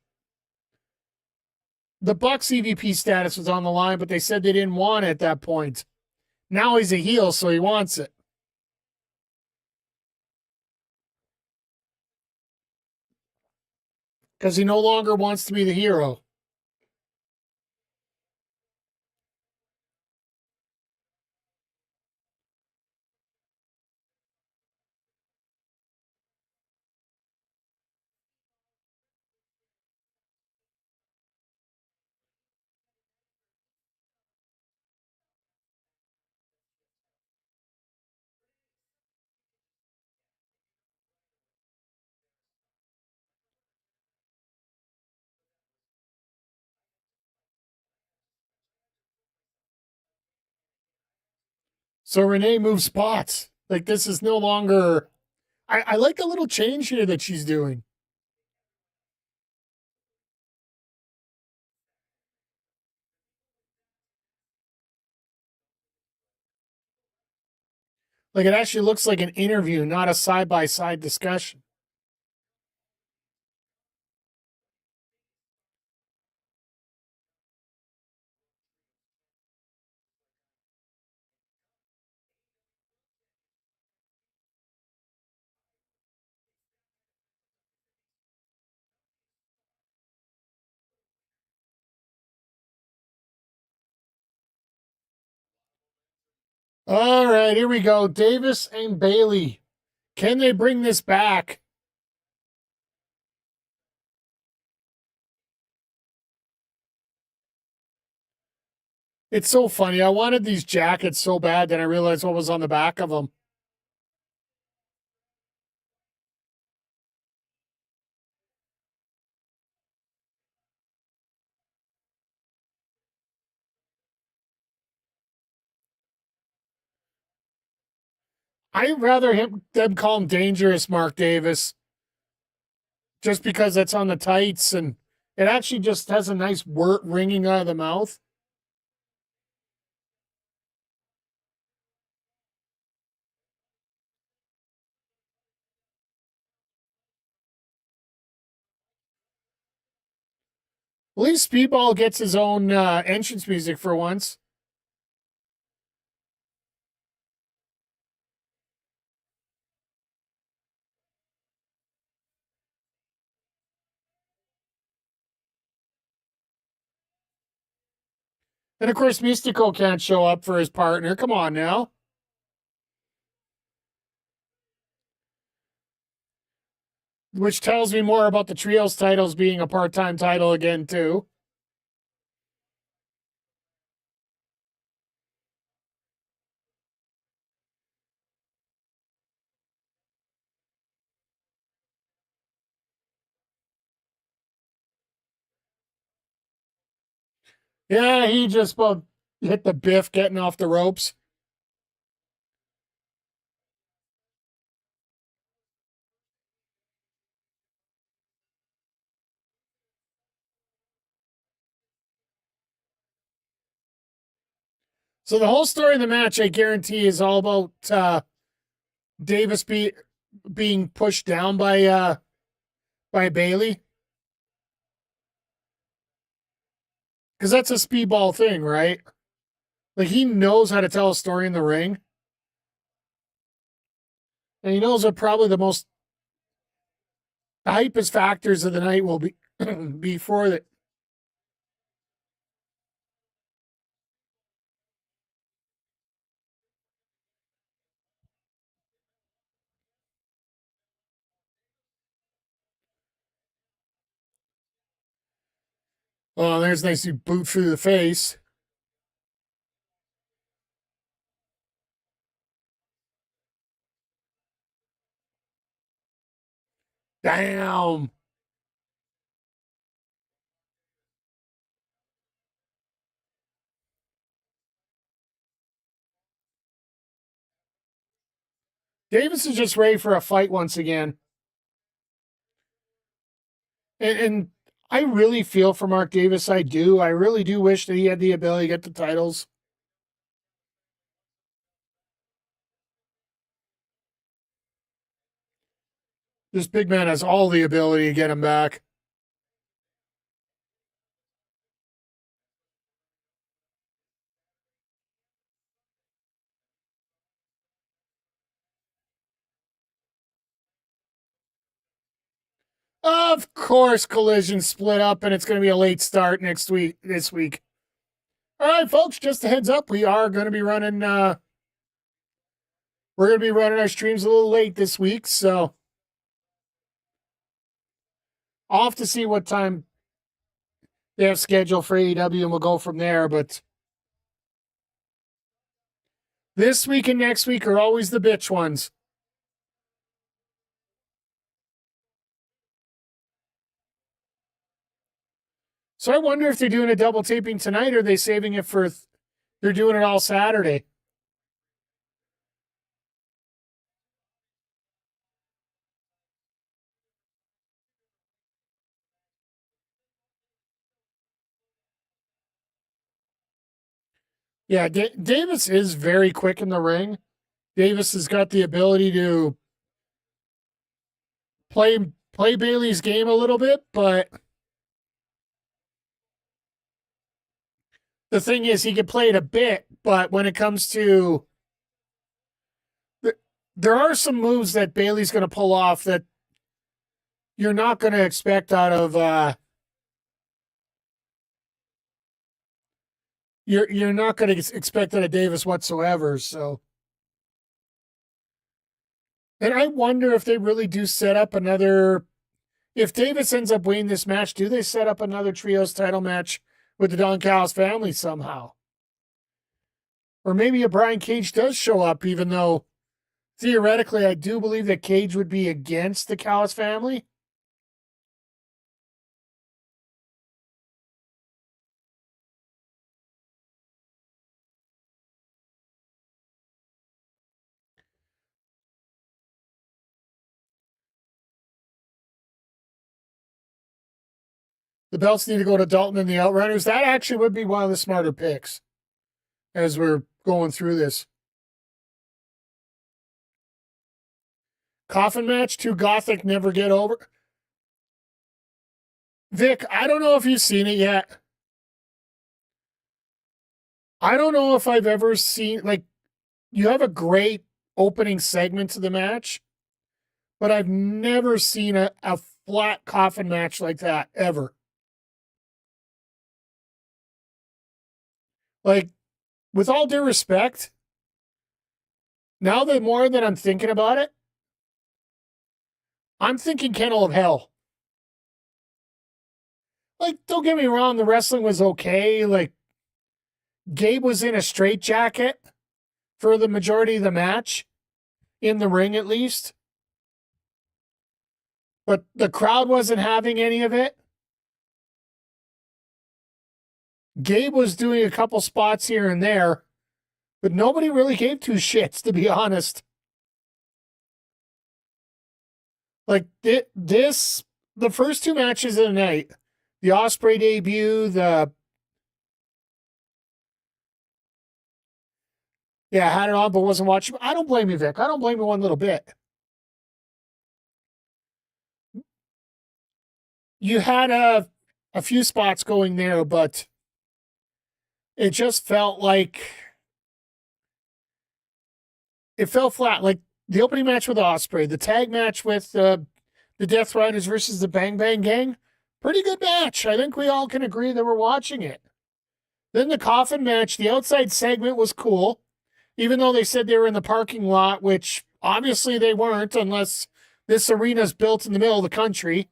Bucks. EVP status was on the line, but they said they didn't want it at that point. Now he's a heel, so he wants it. Because he no longer wants to be the hero. So Renee moves spots. Like this is no longer. I like the little change here that she's doing. Like it actually looks like an interview, not a side by side discussion. All right, here we go. Davis and Bailey. Can they bring this back? It's so funny. I wanted these jackets so bad that I realized what was on the back of them. I'd rather them call him Dangerous Mark Davis just because that's on the tights and it actually just has a nice word ringing out of the mouth. At least Speedball gets his own entrance music for once. And of course, Mystico can't show up for his partner. Come on now. Which tells me more about the trios titles being a part-time title again, too. Yeah, he just about hit the biff getting off the ropes. So the whole story of the match, I guarantee, is all about Davis being pushed down by Bailey. Because that's a speedball thing, right? Like, he knows how to tell a story in the ring. And he knows what probably the hypest factors of the night will be before that. Oh, there's a nice boot through the face. Damn. Davis is just ready for a fight once again. And I really feel for Mark Davis. I do. I really do wish that he had the ability to get the titles. This big man has all the ability to get him back. Of course, Collision split up, and it's going to be a late start this week. All right, folks, just a heads up. We are going to be running, we're going to be running our streams a little late this week, so I'll have to see what time they have scheduled for AEW, and we'll go from there, but this week and next week are always the bitch ones. So I wonder if they're doing a double taping tonight, or are they saving it for, they're doing it all Saturday. Yeah, Davis is very quick in the ring. Davis has got the ability to play Bailey's game a little bit, but the thing is, he can play it a bit, but when it comes to, there are some moves that Bailey's going to pull off that you're not going to expect out of, you're not going to expect out of Davis whatsoever. So, and I wonder if they really do set up another, if Davis ends up winning this match, do they set up another trios title match with the Don Callis family somehow? Or maybe a Brian Cage does show up, even though theoretically I do believe that Cage would be against the Callis family. The belts need to go to Dalton and the Outrunners. That actually would be one of the smarter picks as we're going through this. Coffin match, too gothic, never get over. Vic, I don't know if you've seen it yet. I don't know if I've ever seen, like, you have a great opening segment to the match, but I've never seen a flat Coffin match like that, ever. Like, with all due respect, now the more that I'm thinking about it, I'm thinking Kennel of Hell. Like, don't get me wrong, the wrestling was okay. Like, Gabe was in a straitjacket for the majority of the match, in the ring at least. But the crowd wasn't having any of it. Gabe was doing a couple spots here and there, but nobody really gave two shits, to be honest. Like, the first two matches of the night, the Ospreay debut, Yeah, I had it on, but wasn't watching. I don't blame you, Vic. I don't blame you one little bit. You had a few spots going there, but it just felt like it fell flat. Like the opening match with Ospreay, the tag match with the Death Riders versus the Bang Bang Gang, pretty good match. I think we all can agree that we're watching it. Then the Coffin match, the outside segment was cool, even though they said they were in the parking lot, which obviously they weren't unless this arena's built in the middle of the country.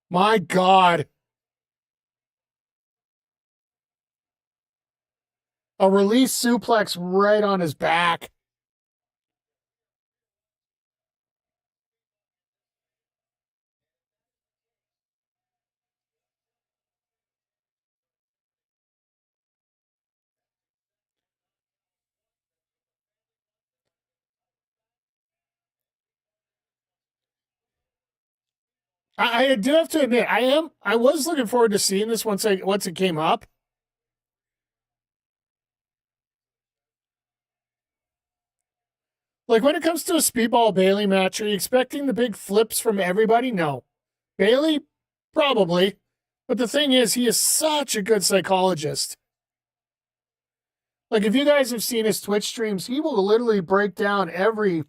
My God. A release suplex right on his back. I do have to admit, I was looking forward to seeing this once it came up. Like when it comes to a Speedball Bailey match, are you expecting the big flips from everybody? No. Bailey, probably. But the thing is, he is such a good psychologist. Like if you guys have seen his Twitch streams, he will literally break down every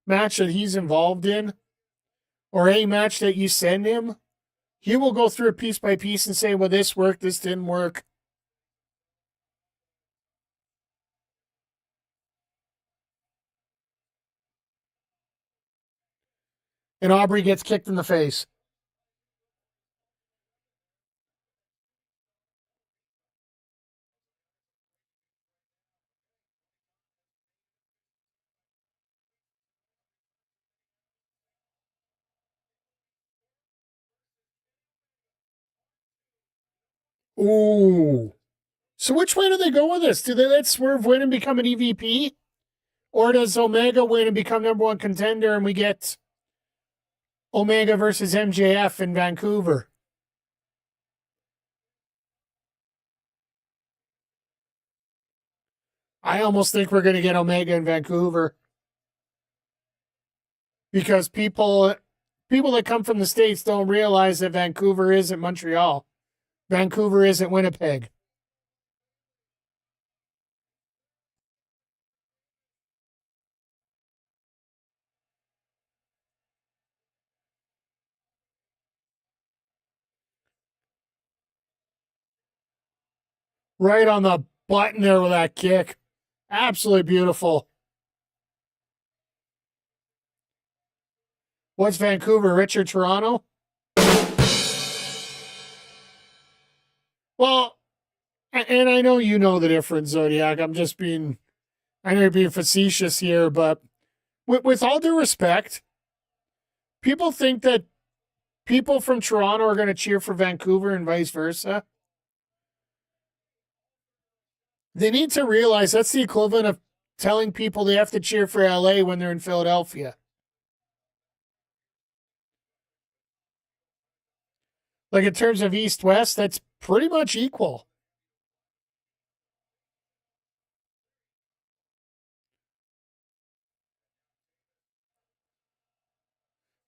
match that he's involved in or any match that you send him. He will go through it piece by piece and say, well, this worked, this didn't work. And Aubrey gets kicked in the face. Ooh. So which way do they go with this? Do they let Swerve win and become an EVP? Or does Omega win and become number one contender and we get Omega versus MJF in Vancouver? I almost think we're going to get Omega in Vancouver. Because people that come from the States don't realize that Vancouver isn't Montreal. Vancouver isn't Winnipeg. Right on the button there with that kick. Absolutely beautiful. What's Vancouver, Richard Toronto? Well, and I know you know the difference, Zodiac. I know you're being facetious here, but with all due respect, people think that people from Toronto are going to cheer for Vancouver and vice versa. They need to realize that's the equivalent of telling people they have to cheer for LA when they're in Philadelphia. Like in terms of East West, that's pretty much equal.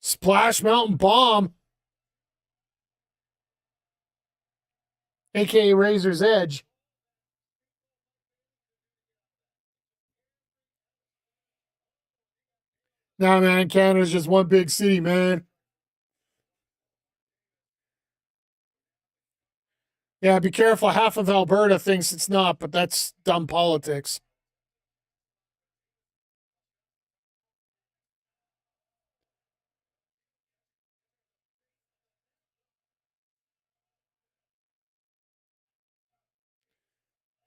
Splash Mountain Bomb, aka Razor's Edge. Nah, man, Canada's just one big city, man. Yeah, be careful. Half of Alberta thinks it's not, but that's dumb politics.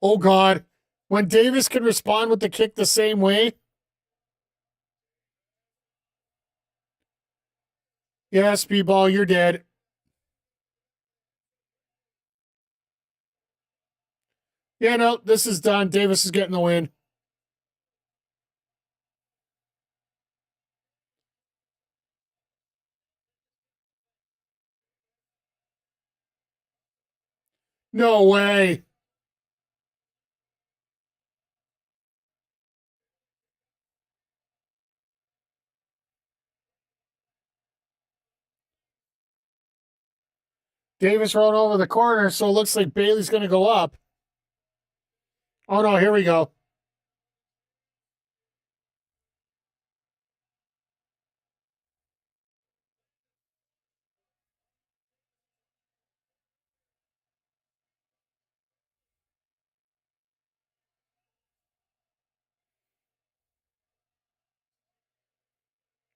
Oh, God. When Davis can respond with the kick the same way. Yeah, Speedball, you're dead. Yeah, no, this is done. Davis is getting the win. No way. Davis rolling over the corner, so it looks like Bailey's going to go up. Oh, no, here we go.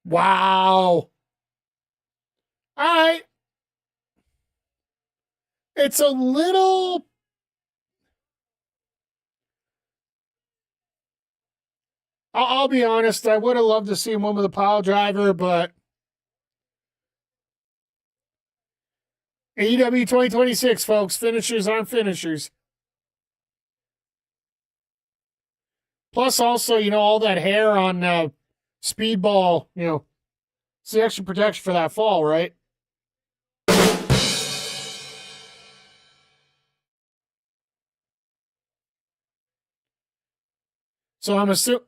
Wow. All right. It's a little... I'll be honest, I would have loved to see him win with a pile driver, but AEW 2026, folks, finishers aren't finishers. Plus, also, all that hair on Speedball, it's the extra protection for that fall, right? So I'm assuming...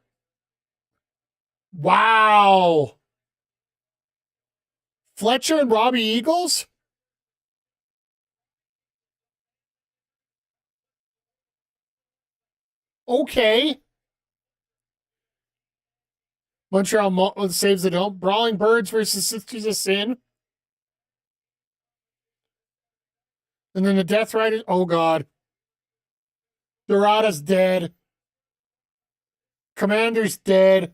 Wow. Fletcher and Robbie Eagles? Okay. Montreal saves the dome. Brawling Birds versus Sisters of Sin. And then the Death Riders. Oh, God. Dorada's dead. Commander's dead.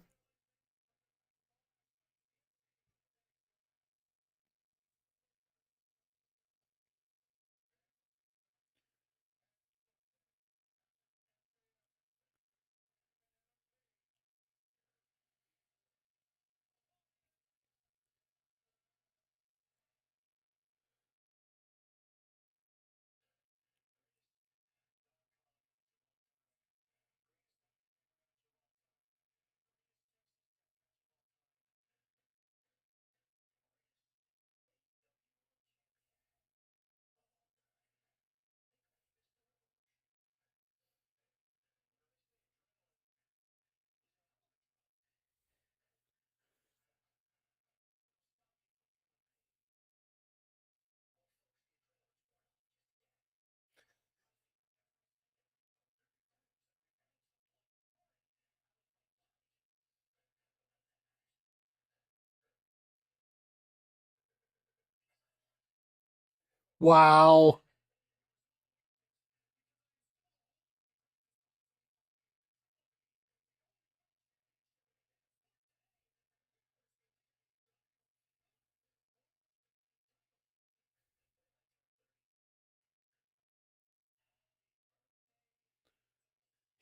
Wow.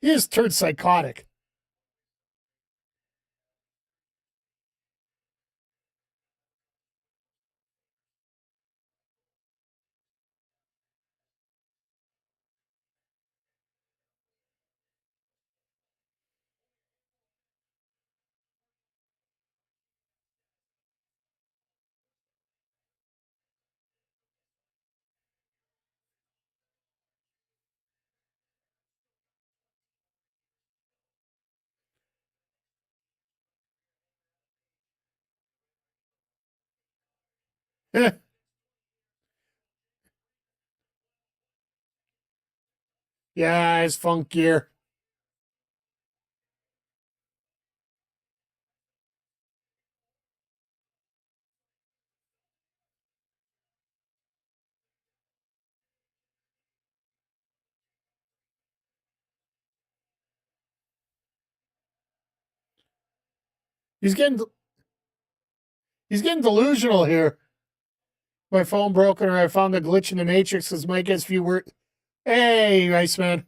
He is turned psychotic. Yeah, his funk gear. He's getting delusional here. My phone broken, or I found a glitch in the matrix because Mike has few words. Hey, Iceman.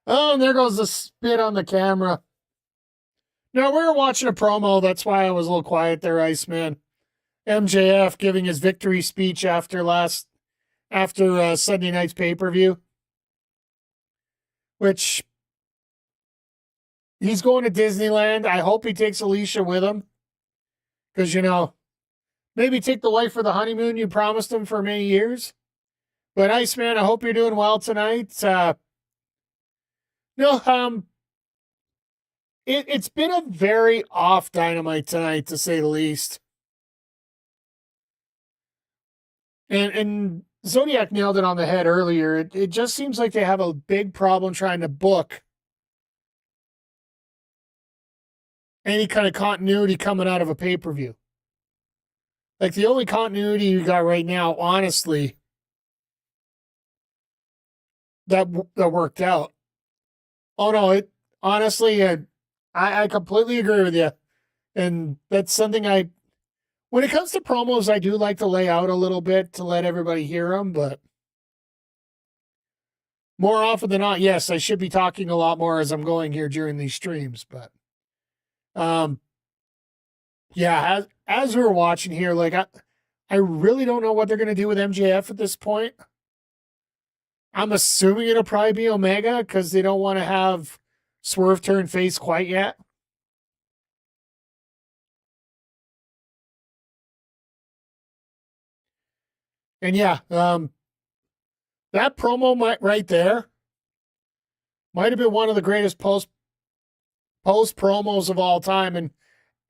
Oh, and there goes the spit on the camera. No, we were watching a promo. That's why I was a little quiet there, Iceman. MJF giving his victory speech after Sunday night's pay-per-view, which he's going to Disneyland. I hope he takes Alicia with him because, maybe take the wife for the honeymoon you promised him for many years. But Iceman, I hope you're doing well tonight. It's been a very off Dynamite tonight, to say the least. And Zodiac nailed it on the head earlier. It just seems like they have a big problem trying to book any kind of continuity coming out of a pay-per-view. Like, the only continuity you got right now, honestly, that worked out. Oh, no, honestly, I completely agree with you. And that's something when it comes to promos, I do like to lay out a little bit to let everybody hear them, but more often than not, yes, I should be talking a lot more as I'm going here during these streams, but yeah, as we're watching here, like I really don't know what they're going to do with MJF at this point. I'm assuming it'll probably be Omega because they don't want to have Swerve turn face quite yet. And yeah, that promo right there might have been one of the greatest post promos of all time. And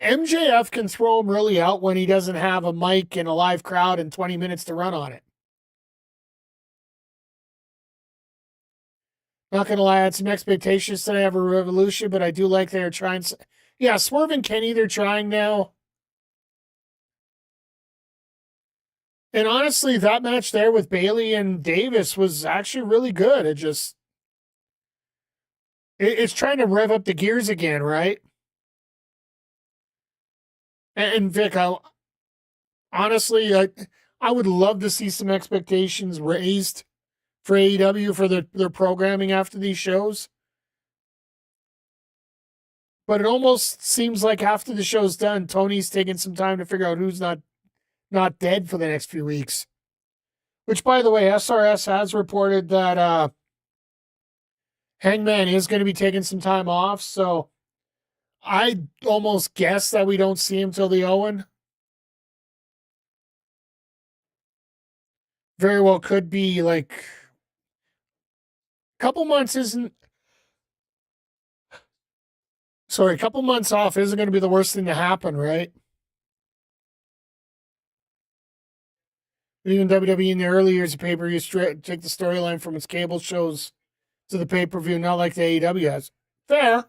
MJF can throw him really out when he doesn't have a mic and a live crowd and 20 minutes to run on it. Not going to lie, I had some expectations today of a Revolution, but I do like they're trying. Yeah, Swerve and Kenny, they're trying now. And honestly, that match there with Bayley and Davis was actually really good. It's trying to rev up the gears again, right? And Vic, honestly, I would love to see some expectations raised for AEW for their programming after these shows. But it almost seems like after the show's done, Tony's taking some time to figure out who's not dead for the next few weeks. Which, by the way, SRS has reported that Hangman is going to be taking some time off, so I almost guess that we don't see him till the Owen. Very well could be like a couple months off isn't going to be the worst thing to happen, right? Even WWE in the early years of pay-per-view take the storyline from its cable shows to the pay-per-view, not like the AEW has. Fair.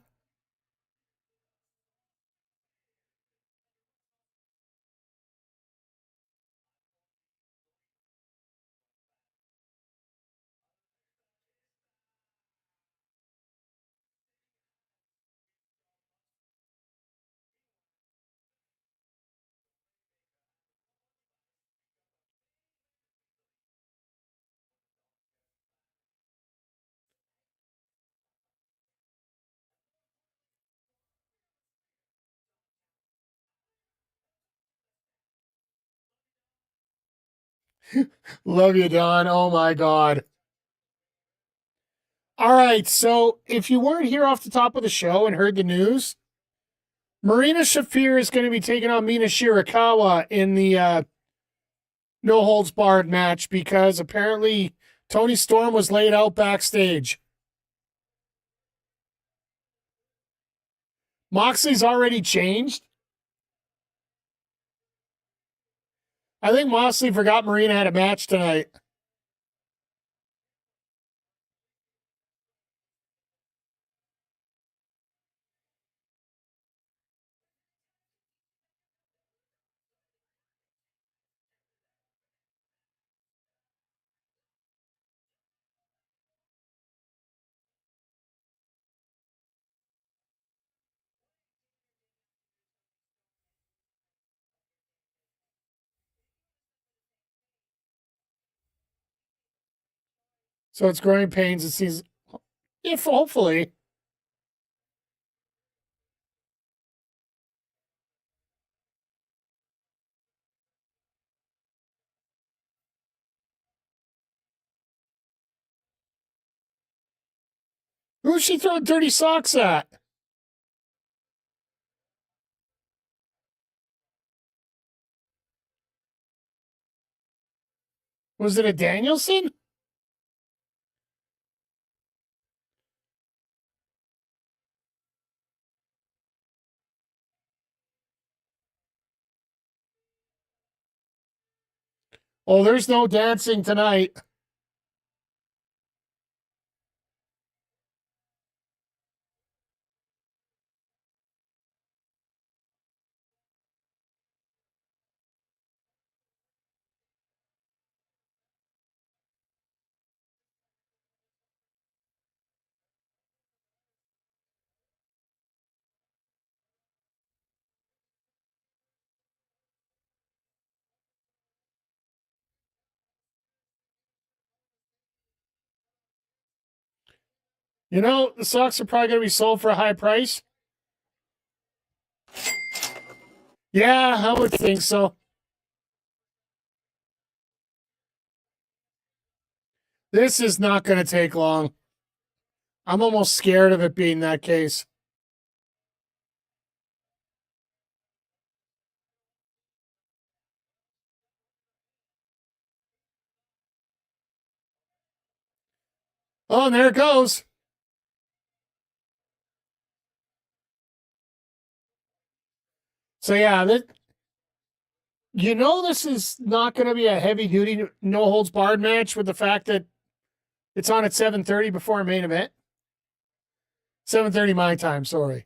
Love you, Don. Oh my God. All right, so if you weren't here off the top of the show and heard the news, Marina Shafir is going to be taking on Mina Shirakawa in the no holds barred match because apparently Toni Storm was laid out backstage. Moxley's already changed. I think Moxley forgot Marina had a match tonight. So it's growing pains. It seems, if hopefully. Who's she throwing dirty socks at? Was it a Danielson? Oh, there's no dancing tonight. You know, the socks are probably going to be sold for a high price. Yeah, I would think so. This is not going to take long. I'm almost scared of it being that case. Oh, and there it goes. So, yeah, you know this is not going to be a heavy-duty, no-holds-barred match with the fact that it's on at 7:30 before a main event. 7:30 my time, sorry.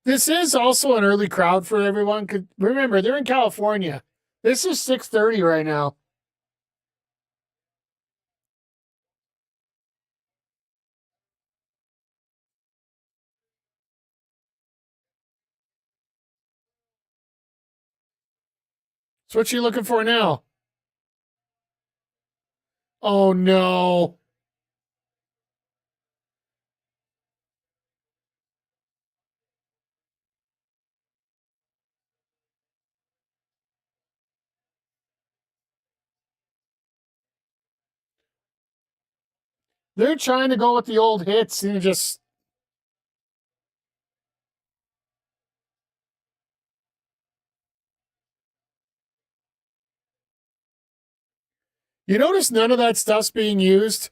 This is also an early crowd for everyone. Remember, they're in California. This is 6:30 right now. So what you looking for now? Oh, no. They're trying to go with the old hits and just... You notice none of that stuff's being used?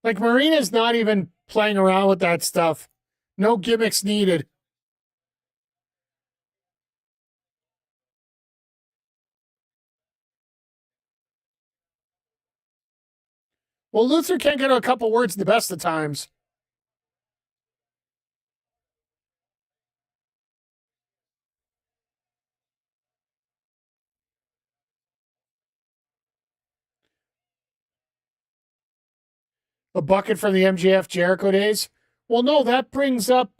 Like, Marina's not even playing around with that stuff. No gimmicks needed. Well, Luther can't get a couple words the best of times. A bucket from the MJF Jericho days. Well, no, that brings up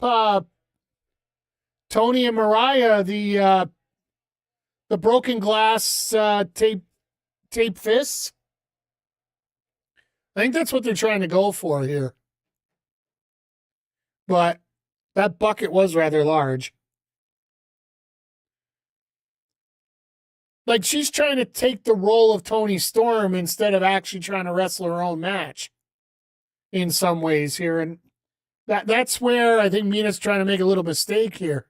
Toni and Mariah, the broken glass tape fists. I think that's what they're trying to go for here. But that bucket was rather large. Like, she's trying to take the role of Toni Storm instead of actually trying to wrestle her own match in some ways here. And that's where I think Mina's trying to make a little mistake here.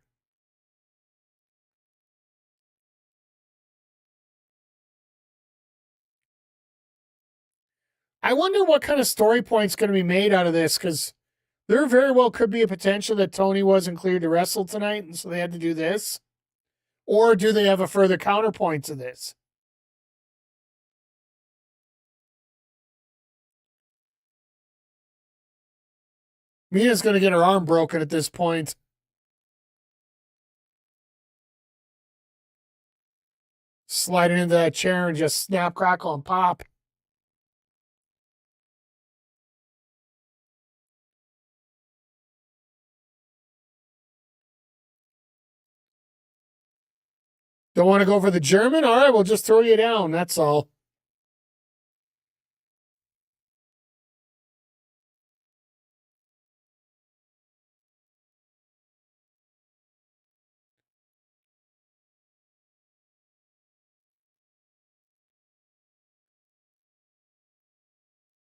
I wonder what kind of story point's going to be made out of this, because there very well could be a potential that Toni wasn't cleared to wrestle tonight, and so they had to do this. Or do they have a further counterpoint to this? Mina's going to get her arm broken at this point. Sliding into that chair and just snap, crackle, and pop. Don't want to go for the German? All right, we'll just throw you down. That's all.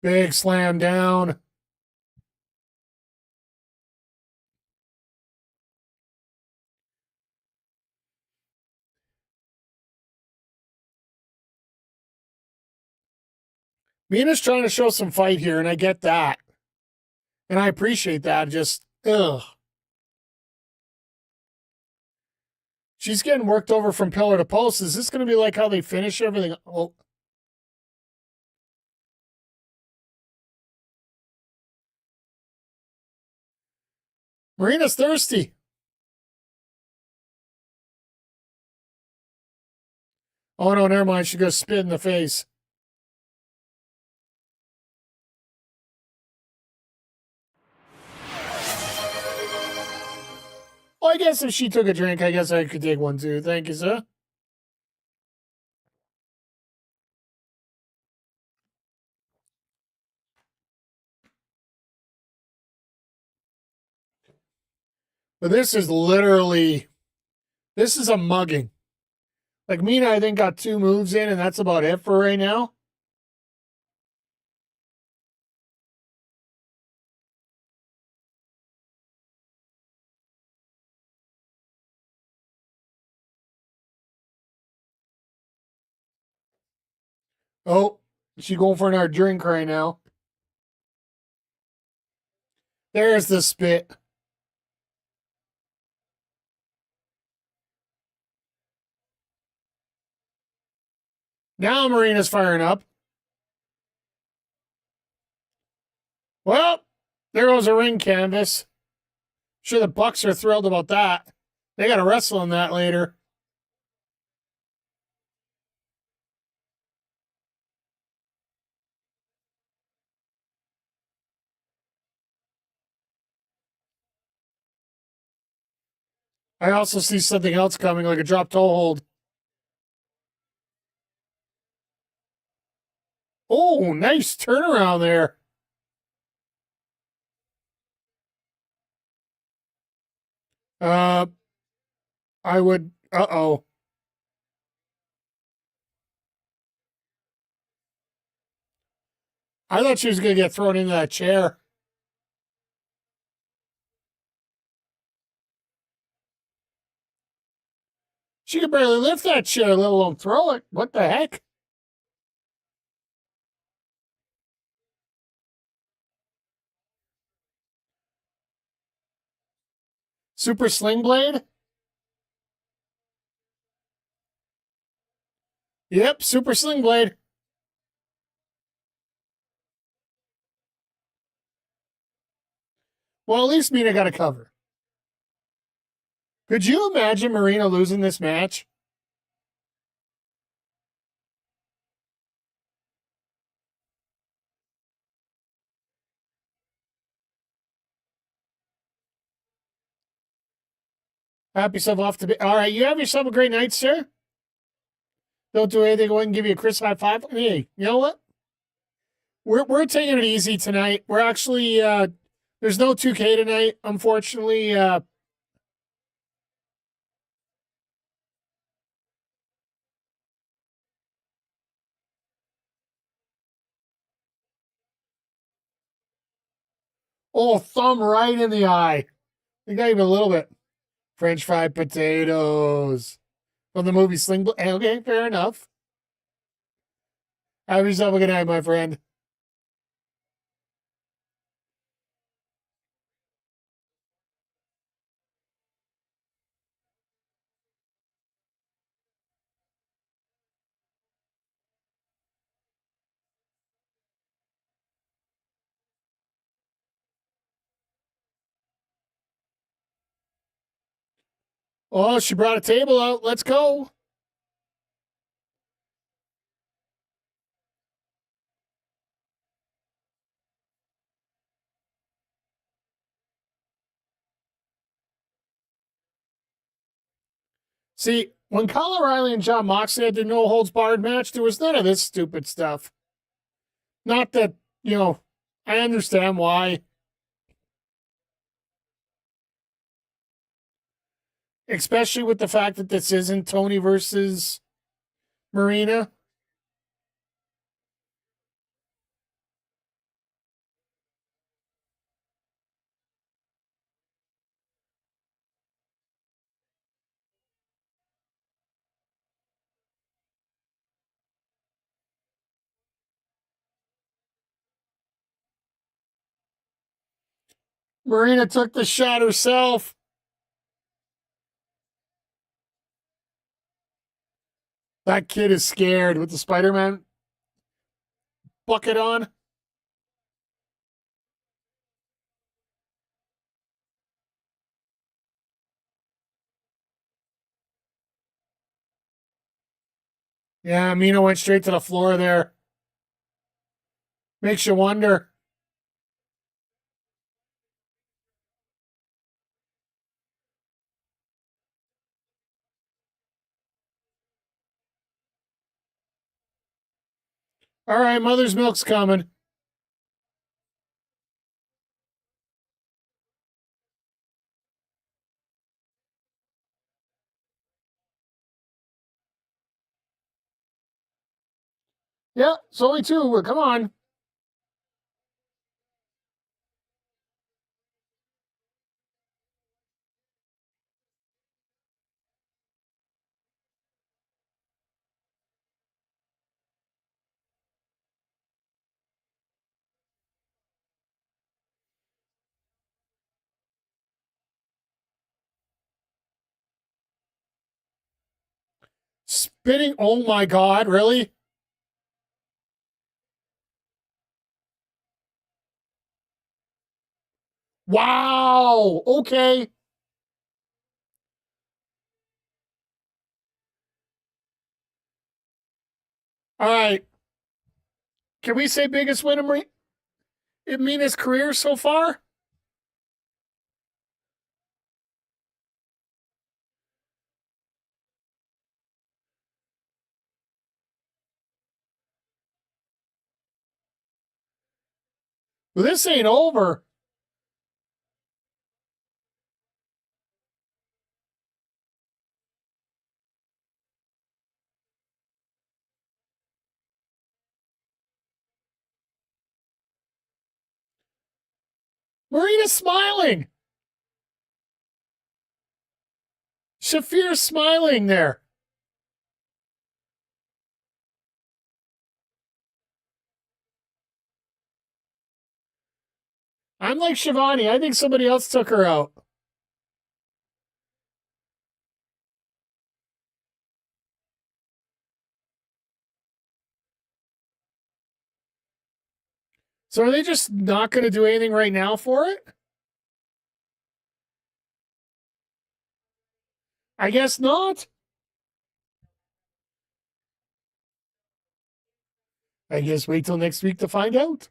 Big slam down. Mina's trying to show some fight here, and I get that. And I appreciate that. Just, ugh. She's getting worked over from pillar to post. Is this going to be like how they finish everything? Oh. Marina's thirsty. Oh, no, never mind. She goes spit in the face. Well, I guess if she took a drink, I guess I could take one too. Thank you, sir. But this is literally, this is a mugging. Like Mina, I think, got 2 moves in, and that's about it for right now. Oh, she going for another drink right now. There's the spit. Now Marina's firing up. Well, there goes a ring canvas. Sure, the Bucks are thrilled about that. They got to wrestle on that later. I also see something else coming, like a drop toe hold. Oh, nice turnaround there. I would. Uh-oh. I thought she was going to get thrown into that chair. She could barely lift that chair, let alone throw it. What the heck? Super Sling Blade? Yep, Super Sling Blade. Well, at least Mina got a cover. Could you imagine Marina losing this match? Have yourself off to be. All right, you have yourself a great night, sir. Don't do anything. Go ahead and give you a Chris high five. Hey, you know what? We're taking it easy tonight. We're actually there's no 2K tonight, unfortunately. Oh, thumb right in the eye. You got even a little bit. French fried potatoes from the movie Sling Blade. Okay, fair enough. Have yourself a good night, my friend. Oh, she brought a table out. Let's go. See, when Kyle O'Reilly and John Moxley had the no holds barred match, there was none of this stupid stuff. Not that, I understand why. Especially with the fact that this isn't Toni versus Marina. Marina took the shot herself. That kid is scared with the Spider-Man bucket on. Yeah, Mina went straight to the floor there. Makes you wonder. All right, Mother's Milk's coming. Yeah, it's only two. Come on. Spinning. Oh my God, really? Wow. Okay. All right. Can we say biggest win in Mina's career so far? Well, this ain't over. Marina's smiling. Shafir's smiling there. I'm like Shivani. I think somebody else took her out. So are they just not going to do anything right now for it? I guess not. I guess wait till next week to find out.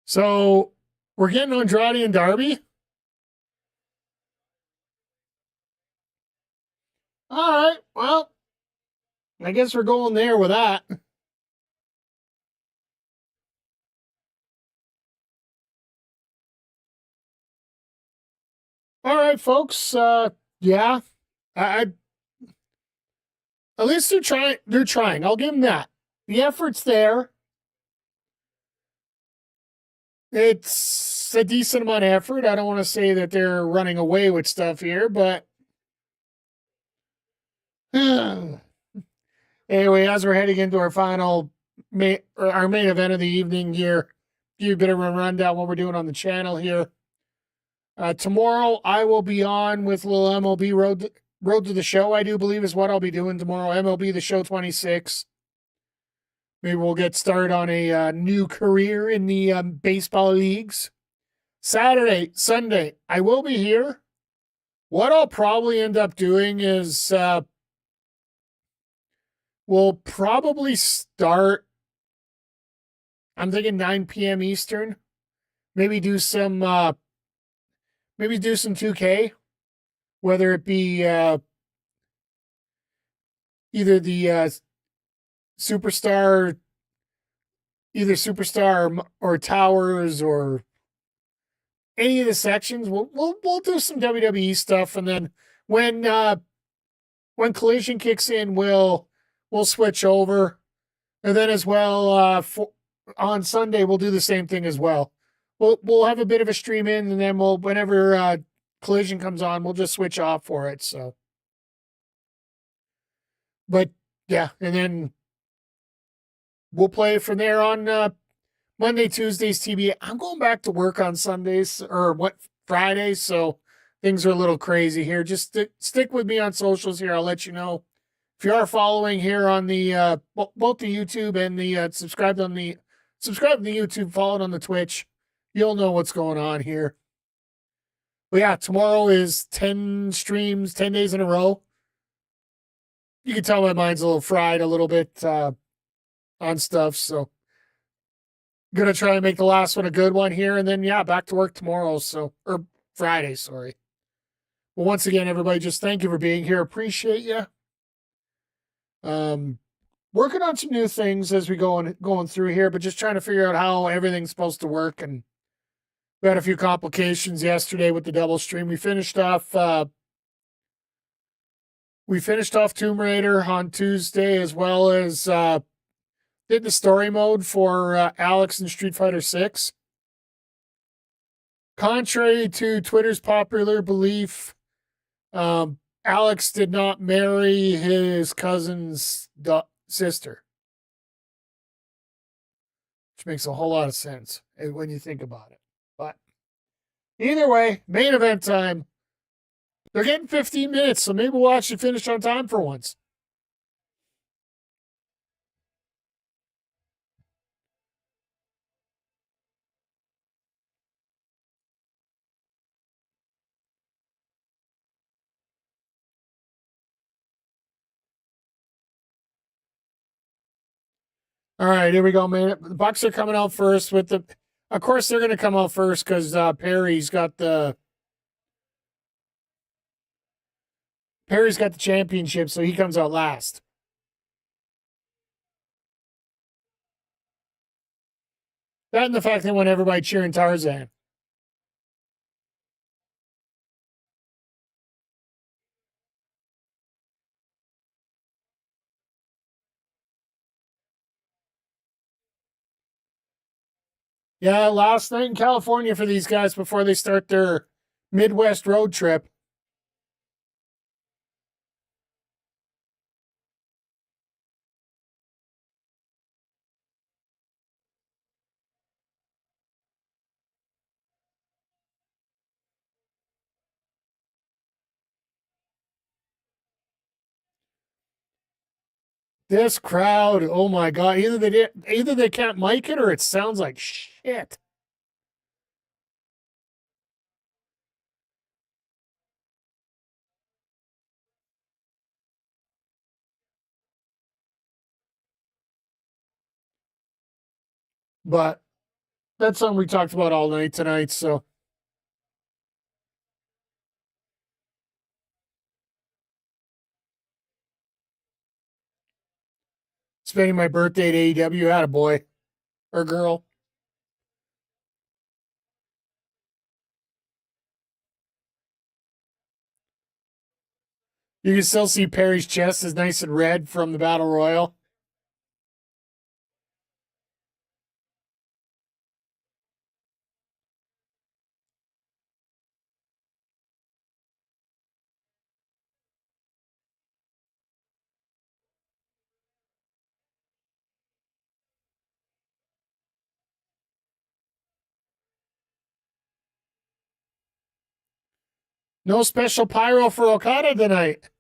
So we're getting Andrade and Darby. All right. Well, I guess we're going there with that. All right, folks. Yeah, I at least they're trying. They're trying. I'll give them that. The effort's there. It's a decent amount of effort. I don't want to say that they're running away with stuff here, but anyway, as we're heading into our our main event of the evening here, give you a bit of a rundown what we're doing on the channel here. Tomorrow I will be on with little MLB Road Road to the Show, I do believe, is what I'll be doing tomorrow. MLB The Show 26. Maybe we'll get started on a new career in the baseball leagues. Saturday, Sunday, I will be here. What I'll probably end up doing is we'll probably start, I'm thinking 9 p.m. Eastern. Maybe do some 2K, whether it be either the superstar, or towers or any of the sections. We'll do some WWE stuff, and then when Collision kicks in, we'll switch over, and then as well on Sunday we'll do the same thing as well. We'll have a bit of a stream in, and then whenever Collision comes on, we'll just switch off for it. So, but yeah, and then we'll play from there on Monday, Tuesdays, TBA. I'm going back to work on Sundays or Fridays, so things are a little crazy here. Just stick with me on socials here. I'll let you know. If you are following here on the both the YouTube and the subscribe to the YouTube, follow it on the Twitch, you'll know what's going on here. But yeah, tomorrow is 10 streams, 10 days in a row. You can tell my mind's a little fried a little bit on stuff, so gonna try and make the last one a good one here, and then yeah, back to work tomorrow. Or Friday, sorry. Well, once again, everybody, just thank you for being here. Appreciate you. Working on some new things as we going through here, but just trying to figure out how everything's supposed to work. And we had a few complications yesterday with the double stream. We finished off Tomb Raider on Tuesday, as well as did the story mode for Alex in Street Fighter 6. Contrary to Twitter's popular belief, Alex did not marry his cousin's sister, which makes a whole lot of sense when you think about it. But either way, main event time. They're getting 15 minutes, so maybe we'll actually finish on time for once. All right, here we go, man. The Bucks are coming out first with the. Of course, they're going to come out first because Perry's got the championship, so he comes out last. That and the fact they want everybody cheering Tarzan. Yeah, last night in California for these guys before they start their Midwest road trip. This crowd, oh my God, either they can't mic it or it sounds like shit. But that's something we talked about all night tonight, so. Spending my birthday at AEW, had a boy or girl. You can still see Perry's chest is nice and red from the Battle Royal. No special pyro for Okada tonight.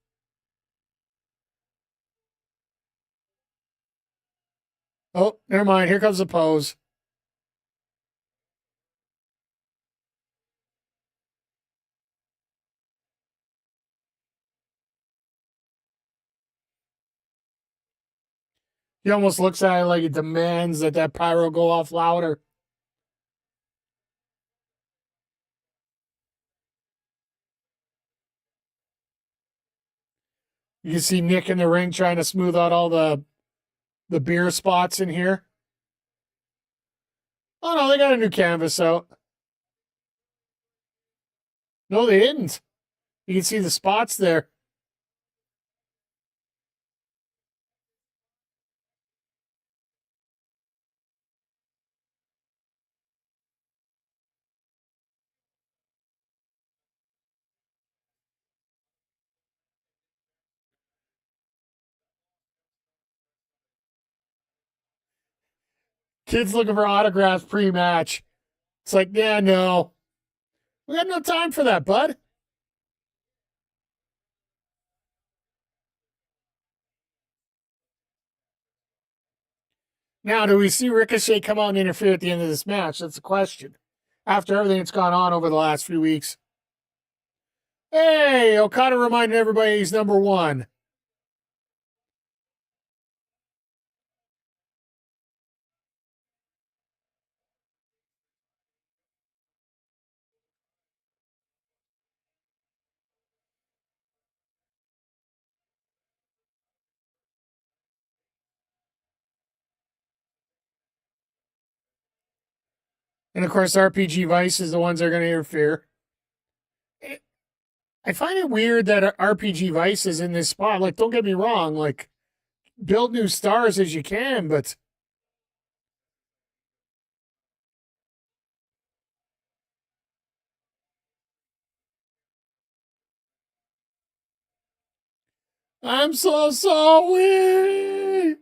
Oh, never mind. Here comes the pose. He almost looks at it like he demands that pyro go off louder. You can see Nick in the ring trying to smooth out all the beer spots in here. Oh, no, they got a new canvas out. No, they didn't. You can see the spots there. Kids looking for autographs pre-match. It's like, yeah, no. We got no time for that, bud. Now, do we see Ricochet come out and interfere at the end of this match? That's the question. After everything that's gone on over the last few weeks. Hey, Okada reminded everybody he's number one. And of course, RPG Vice is the ones that are going to interfere. I find it weird that RPG Vice is in this spot. Like, don't get me wrong. Like, build new stars as you can, but I'm so sorry.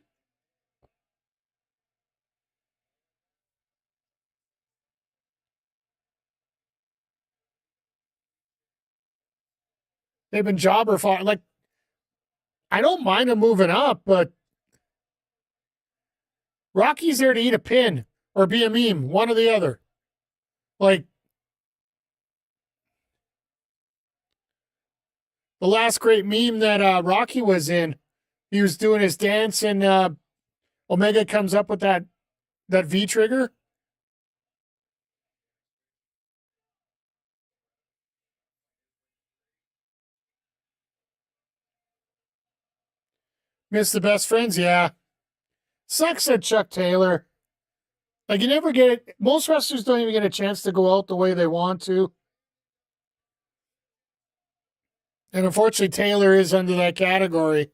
They've been jobber fought. Like, I don't mind them moving up, but Rocky's there to eat a pin or be a meme, one or the other. Like, the last great meme that Rocky was in, he was doing his dance and Omega comes up with that V trigger. Miss the best friends, yeah. Sucks that Chuck Taylor. Like, you never get it. Most wrestlers don't even get a chance to go out the way they want to. And unfortunately, Taylor is under that category.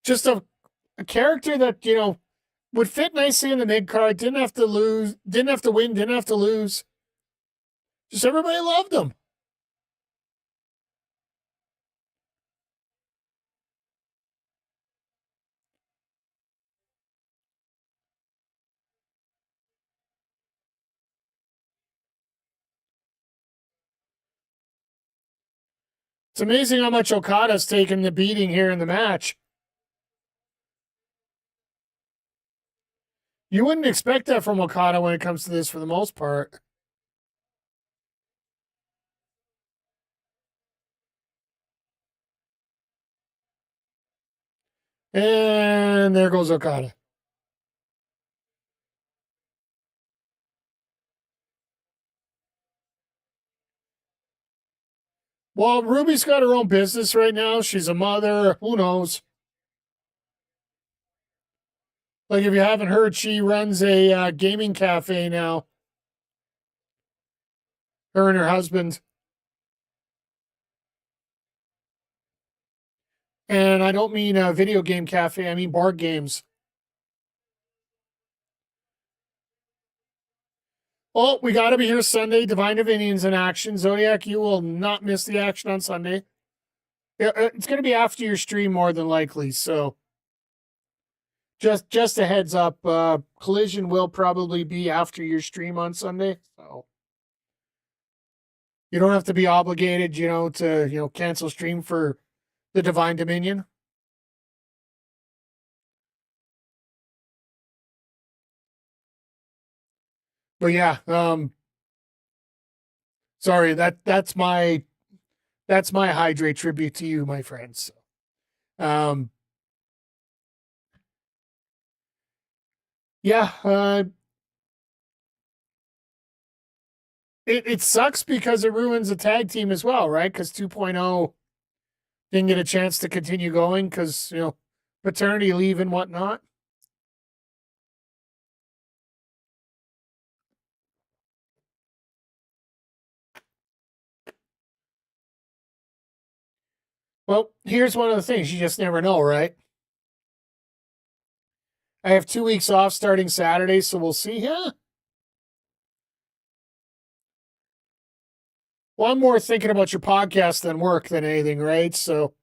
Just a character that, would fit nicely in the mid card, didn't have to lose, didn't have to win, didn't have to lose. Just everybody loved him. It's amazing how much Okada's taken the beating here in the match. You wouldn't expect that from Okada when it comes to this for the most part. And there goes Okada. Well, Ruby's got her own business right now. She's a mother. Who knows? Like, if you haven't heard, she runs a gaming cafe now. Her and her husband. And I don't mean a video game cafe. I mean board games. Oh, we got to be here Sunday. Divine Divinions in action. Zodiac, you will not miss the action on Sunday. It's going to be after your stream more than likely. So just a heads up. Collision will probably be after your stream on Sunday. So You don't have to be obligated, to, cancel stream for the Divine Dominion. But yeah, sorry, that's my hydrate tribute to you, my friends. Yeah, it sucks because it ruins the tag team as well, right? Because 2.0 didn't get a chance to continue going because, paternity leave and whatnot. Well, here's one of the things you just never know, right? I have 2 weeks off starting Saturday, so we'll see. Yeah. Well, I'm more thinking about your podcast than work than anything, right? So,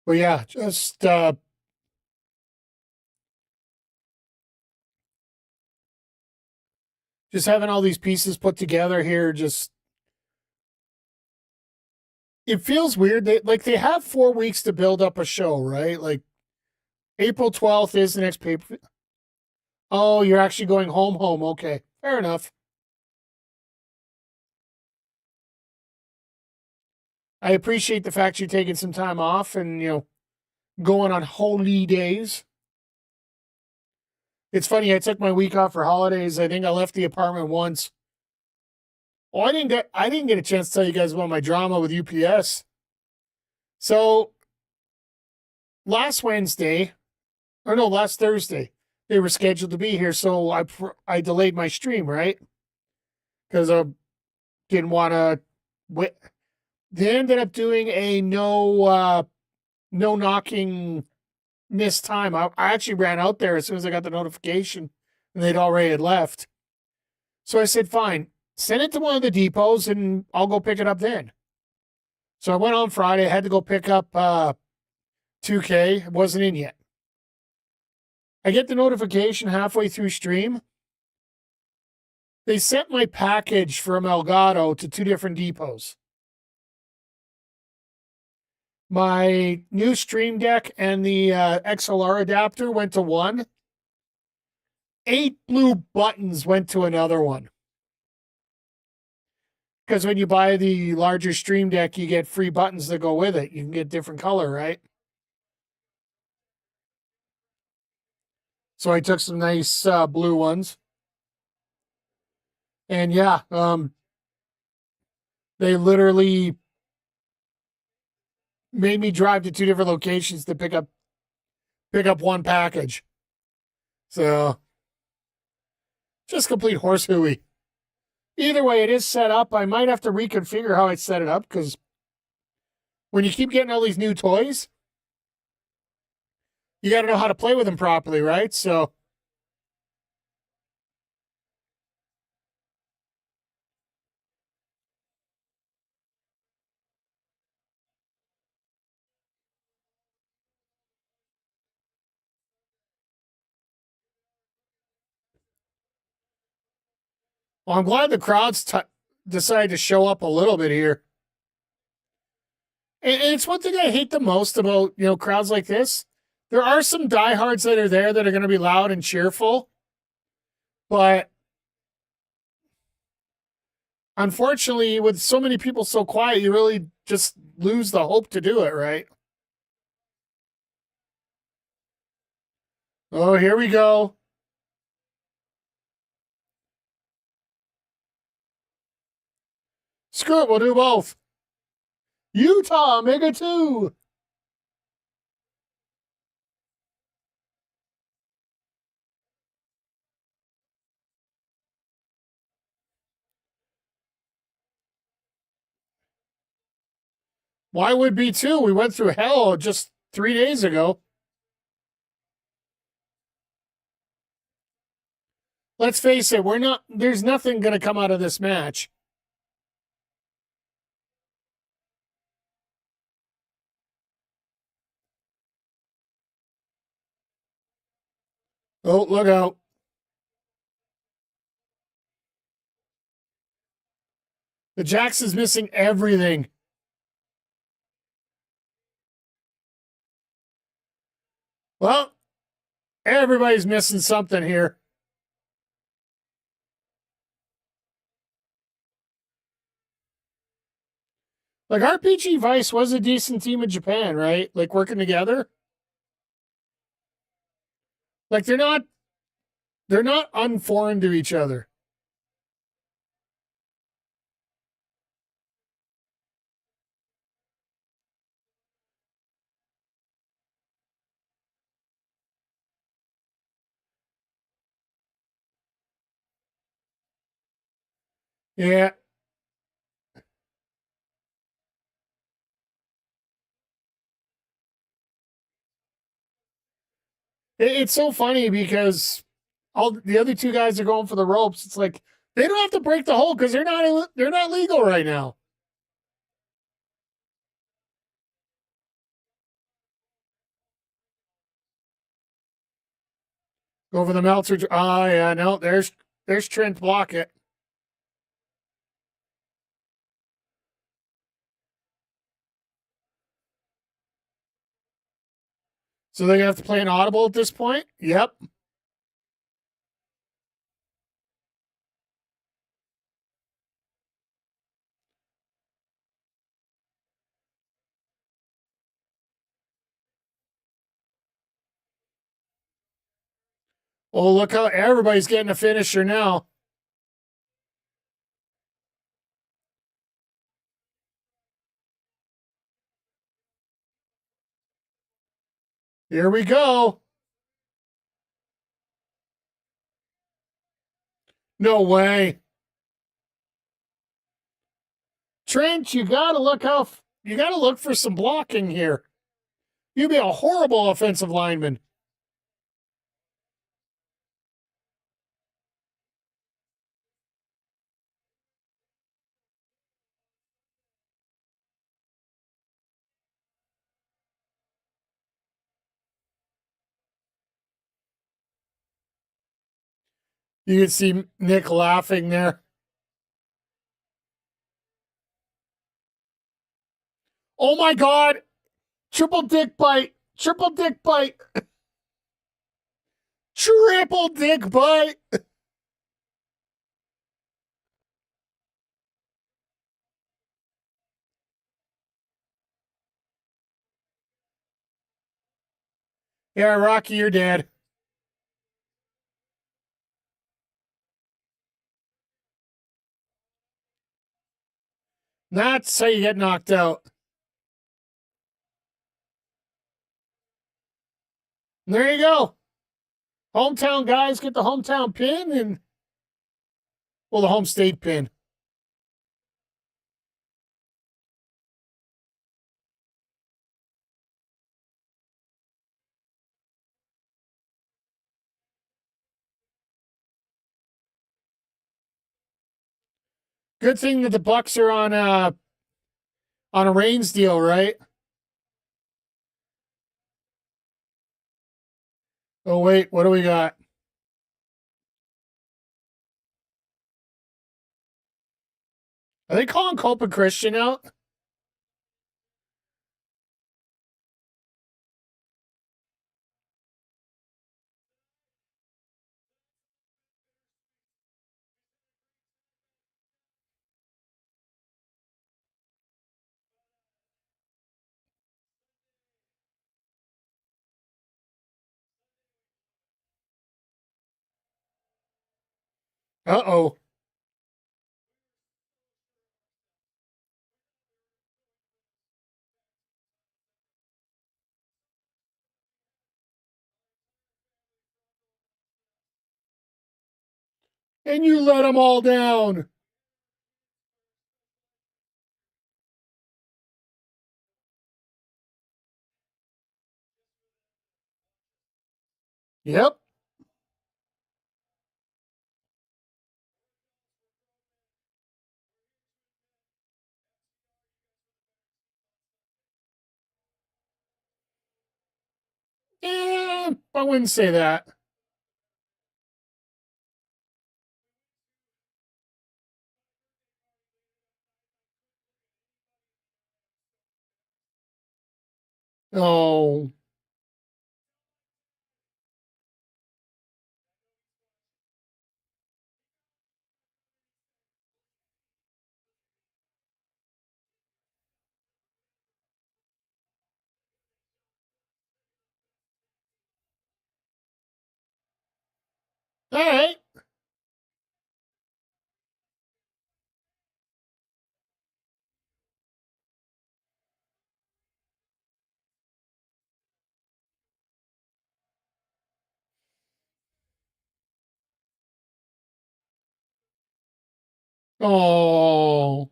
but yeah, just having all these pieces put together here, it feels weird. They have 4 weeks to build up a show, right? Like April 12th is the next paper. Oh, you're actually going home. Okay, fair enough. I appreciate the fact you're taking some time off and, going on holy days. It's funny, I took my week off for holidays. I think I left the apartment once. Oh, I didn't get a chance to tell you guys about my drama with UPS. So last Thursday, they were scheduled to be here. So I delayed my stream, right? Because I didn't want to wait. They ended up doing a no knocking missed time. I actually ran out there as soon as I got the notification and they'd already had left. So I said, fine, send it to one of the depots and I'll go pick it up then. So I went on Friday. I had to go pick up 2K. It wasn't in yet. I get the notification halfway through stream. They sent my package from Elgato to 2 different depots. My new Stream Deck and the XLR adapter went to one. 8 blue buttons went to another one. Because when you buy the larger Stream Deck, you get free buttons that go with it. You can get different color, right? So I took some nice blue ones. And yeah, they literally made me drive to 2 different locations to pick up one package. So just complete horse hooey. Either way, it is set up. I might have to reconfigure how I set it up because when you keep getting all these new toys, you got to know how to play with them properly, right? So, well, I'm glad the crowds decided to show up a little bit here. And it's one thing I hate the most about, crowds like this. There are some diehards that are there that are going to be loud and cheerful, but unfortunately, with so many people so quiet, you really just lose the hope to do it, right? Oh, here we go. Screw it, we'll do both. Utah, Mega 2. Why would be 2? We went through hell just 3 days ago. Let's face it, there's nothing going to come out of this match. Oh, look out. The Jackson's missing everything. Well, everybody's missing something here. Like RPG Vice was a decent team in Japan, right? Like working together. Like they're not unforeign to each other. Yeah. It's so funny because all the other two guys are going for the ropes. It's like they don't have to break the hold because they're not legal right now. Go for the Meltzer. Oh yeah, no, there's Trent block it. So they're gonna have to play an audible at this point. Yep. Oh, look how everybody's getting a finisher now. Here we go. No way. Trent, you gotta look for some blocking here. You'd be a horrible offensive lineman. You can see Nick laughing there. Oh my God. Triple dick bite. Triple dick bite. Triple dick bite. Yeah, Rocky, you're dead. That's how you get knocked out. And there you go. Hometown guys get the hometown pin and, well, the home state pin. Good thing that the Bucks are on a Reigns deal, right? Oh wait, what do we got? Are they calling Cope and Christian out? Uh-oh. And you let them all down. Yep. I wouldn't say that. Oh. All right. Oh.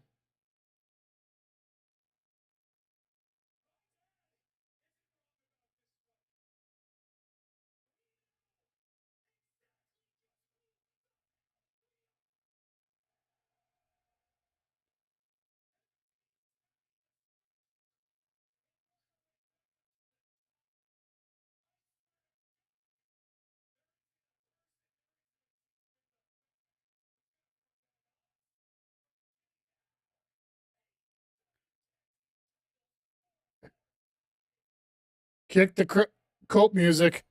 Kick the cope music.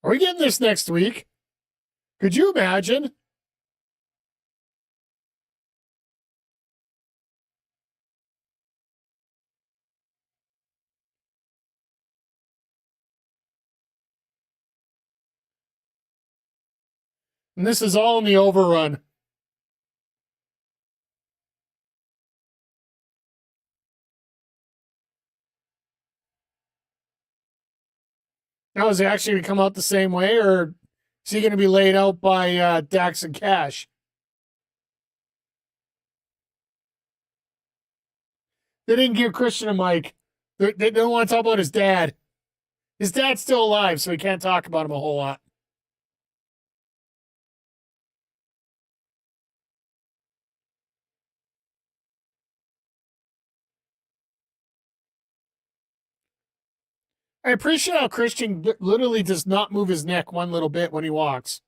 Are we getting this next week? Could you imagine? And this is all in the overrun. Now, is it actually going to come out the same way, or is he going to be laid out by Dax and Cash? They didn't give Christian a mic. They don't want to talk about his dad. His dad's still alive, so he can't talk about him a whole lot. I appreciate how Christian literally does not move his neck one little bit when he walks.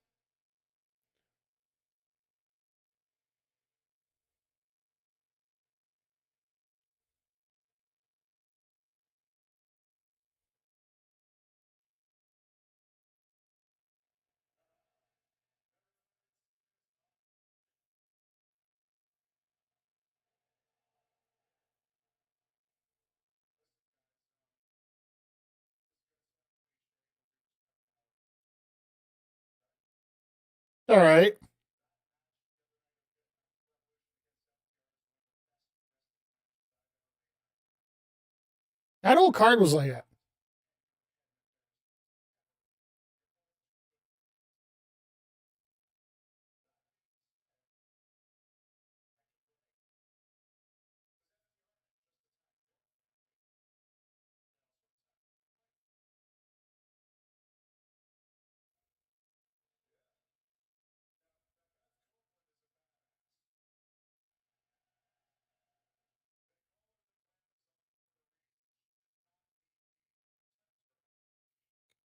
All right. That old card was like that.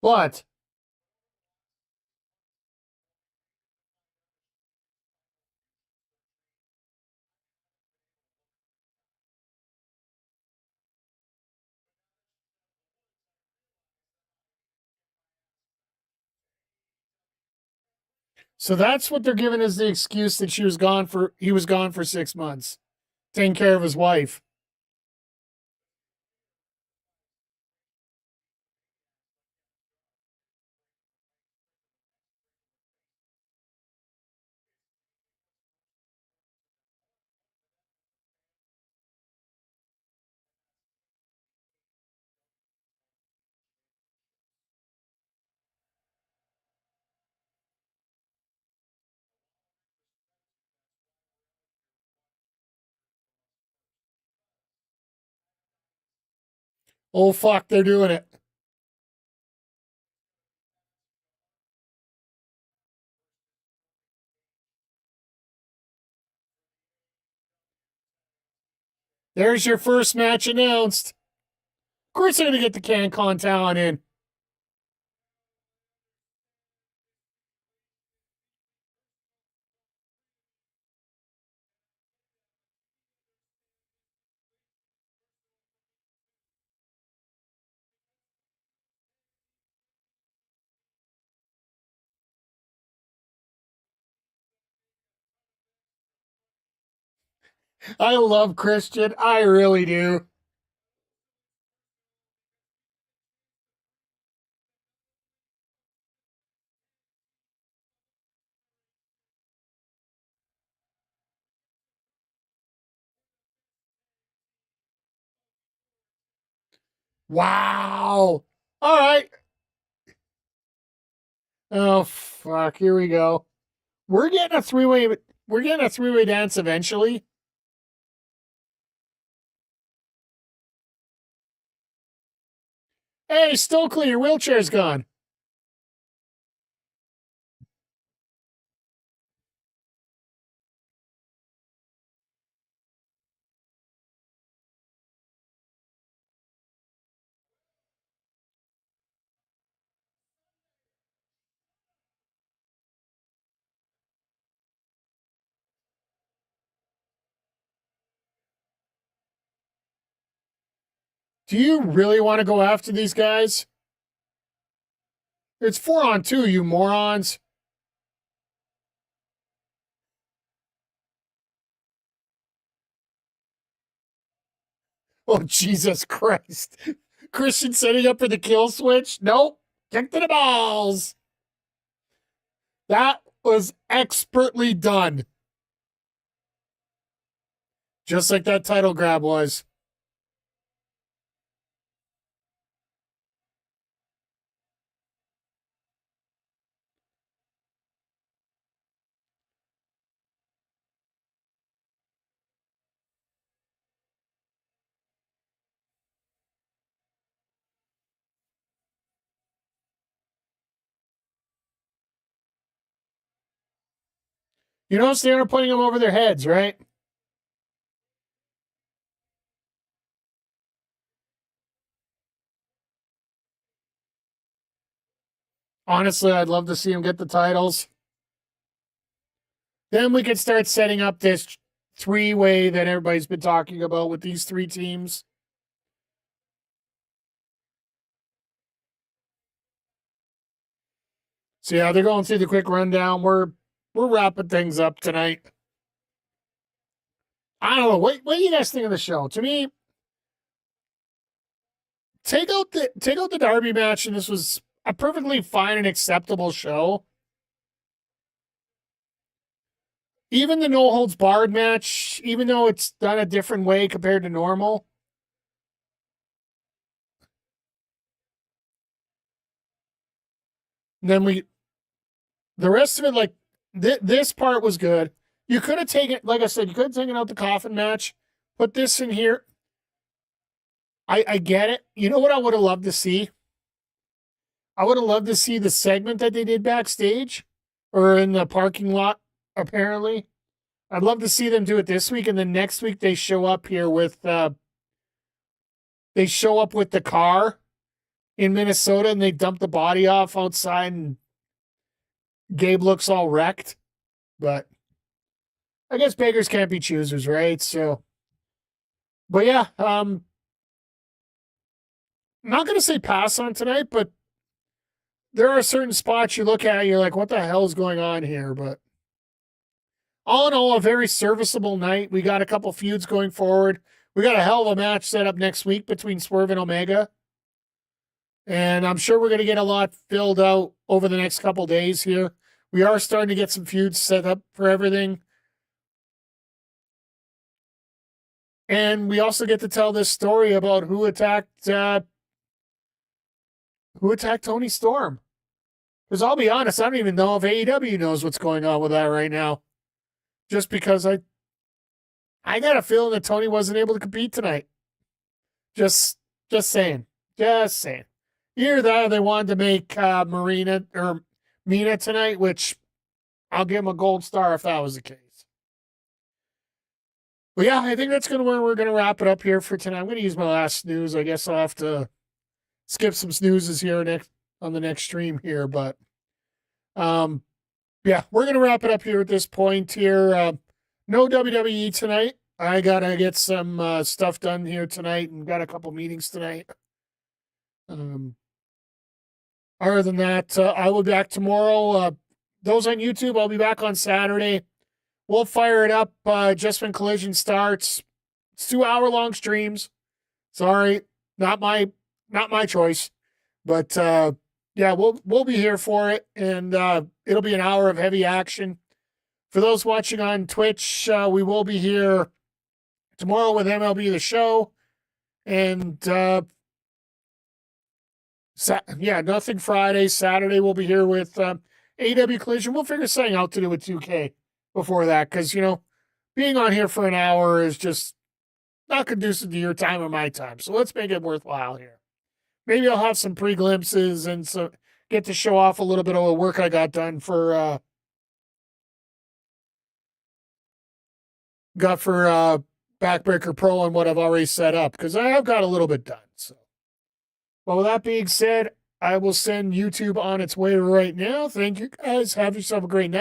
But so that's what they're giving as the excuse that he was gone for 6 months, taking care of his wife. Oh fuck, they're doing it. There's your first match announced. Of course they're gonna get the CanCon talent in. I love Christian. I really do. Wow. All right. Oh fuck. Here we go. We're getting a three-way. We're getting a three-way dance eventually. Hey, Stokely, your wheelchair's gone. Do you really want to go after these guys? It's 4-on-2, you morons. Oh, Jesus Christ. Christian setting up for the kill switch? Nope. Kick to the balls. That was expertly done. Just like that title grab was. You notice they are putting them over their heads, right? Honestly, I'd love to see them get the titles. Then we could start setting up this three-way that everybody's been talking about with these three teams. So yeah, they're going through the quick rundown. We're wrapping things up tonight. I don't know. What do you guys think of the show? To me, take out the Darby match, and this was a perfectly fine and acceptable show. Even the no holds barred match, even though it's done a different way compared to normal. Then the rest of it, like this part was good. You could have taken, like I said, you could have taken out the Coffin match, put this in here. I get it. You know what I would have loved to see? I would have loved to see the segment that they did backstage or in the parking lot, apparently. I'd love to see them do it this week, and then next week they show up here with they show up with the car in Minnesota and they dump the body off outside and Gabe looks all wrecked. But I guess beggars can't be choosers, right? So but yeah, I'm not gonna say pass on tonight, but there are certain spots you look at and you're like, what the hell is going on here? But all in all, a very serviceable night. We got a couple feuds going forward. We got a hell of a match set up next week between Swerve and Omega. And I'm sure we're going to get a lot filled out over the next couple days here. We are starting to get some feuds set up for everything. And we also get to tell this story about who attacked Toni Storm. Because I'll be honest, I don't even know if AEW knows what's going on with that right now. Just because I got a feeling that Toni wasn't able to compete tonight. Just saying. Just saying. Either that or they wanted to make Marina or Mina tonight, which I'll give them a gold star if that was the case. But yeah, I think that's where we're going to wrap it up here for tonight. I'm going to use my last snooze. I guess I'll have to skip some snoozes here on the next stream here. But yeah, we're going to wrap it up here at this point here. No WWE tonight. I got to get some stuff done here tonight and got a couple meetings tonight. Other than that, I will be back tomorrow. Those on YouTube, I'll be back on Saturday we'll fire it up just when Collision starts. It's 2-hour-long streams. Sorry, not my choice, but yeah, we'll be here for it, and it'll be an hour of heavy action. For those watching on Twitch, we will be here tomorrow with MLB The Show, and nothing Friday. Saturday we'll be here with AEW Collision. We'll figure something out to do with 2K before that, because, being on here for an hour is just not conducive to your time or my time. So let's make it worthwhile here. Maybe I'll have some pre-glimpses and so get to show off a little bit of the work I got done for Backbreaker Pro and what I've already set up, because I have got a little bit done. So, well, with that being said, I will send YouTube on its way right now. Thank you guys. Have yourself a great night.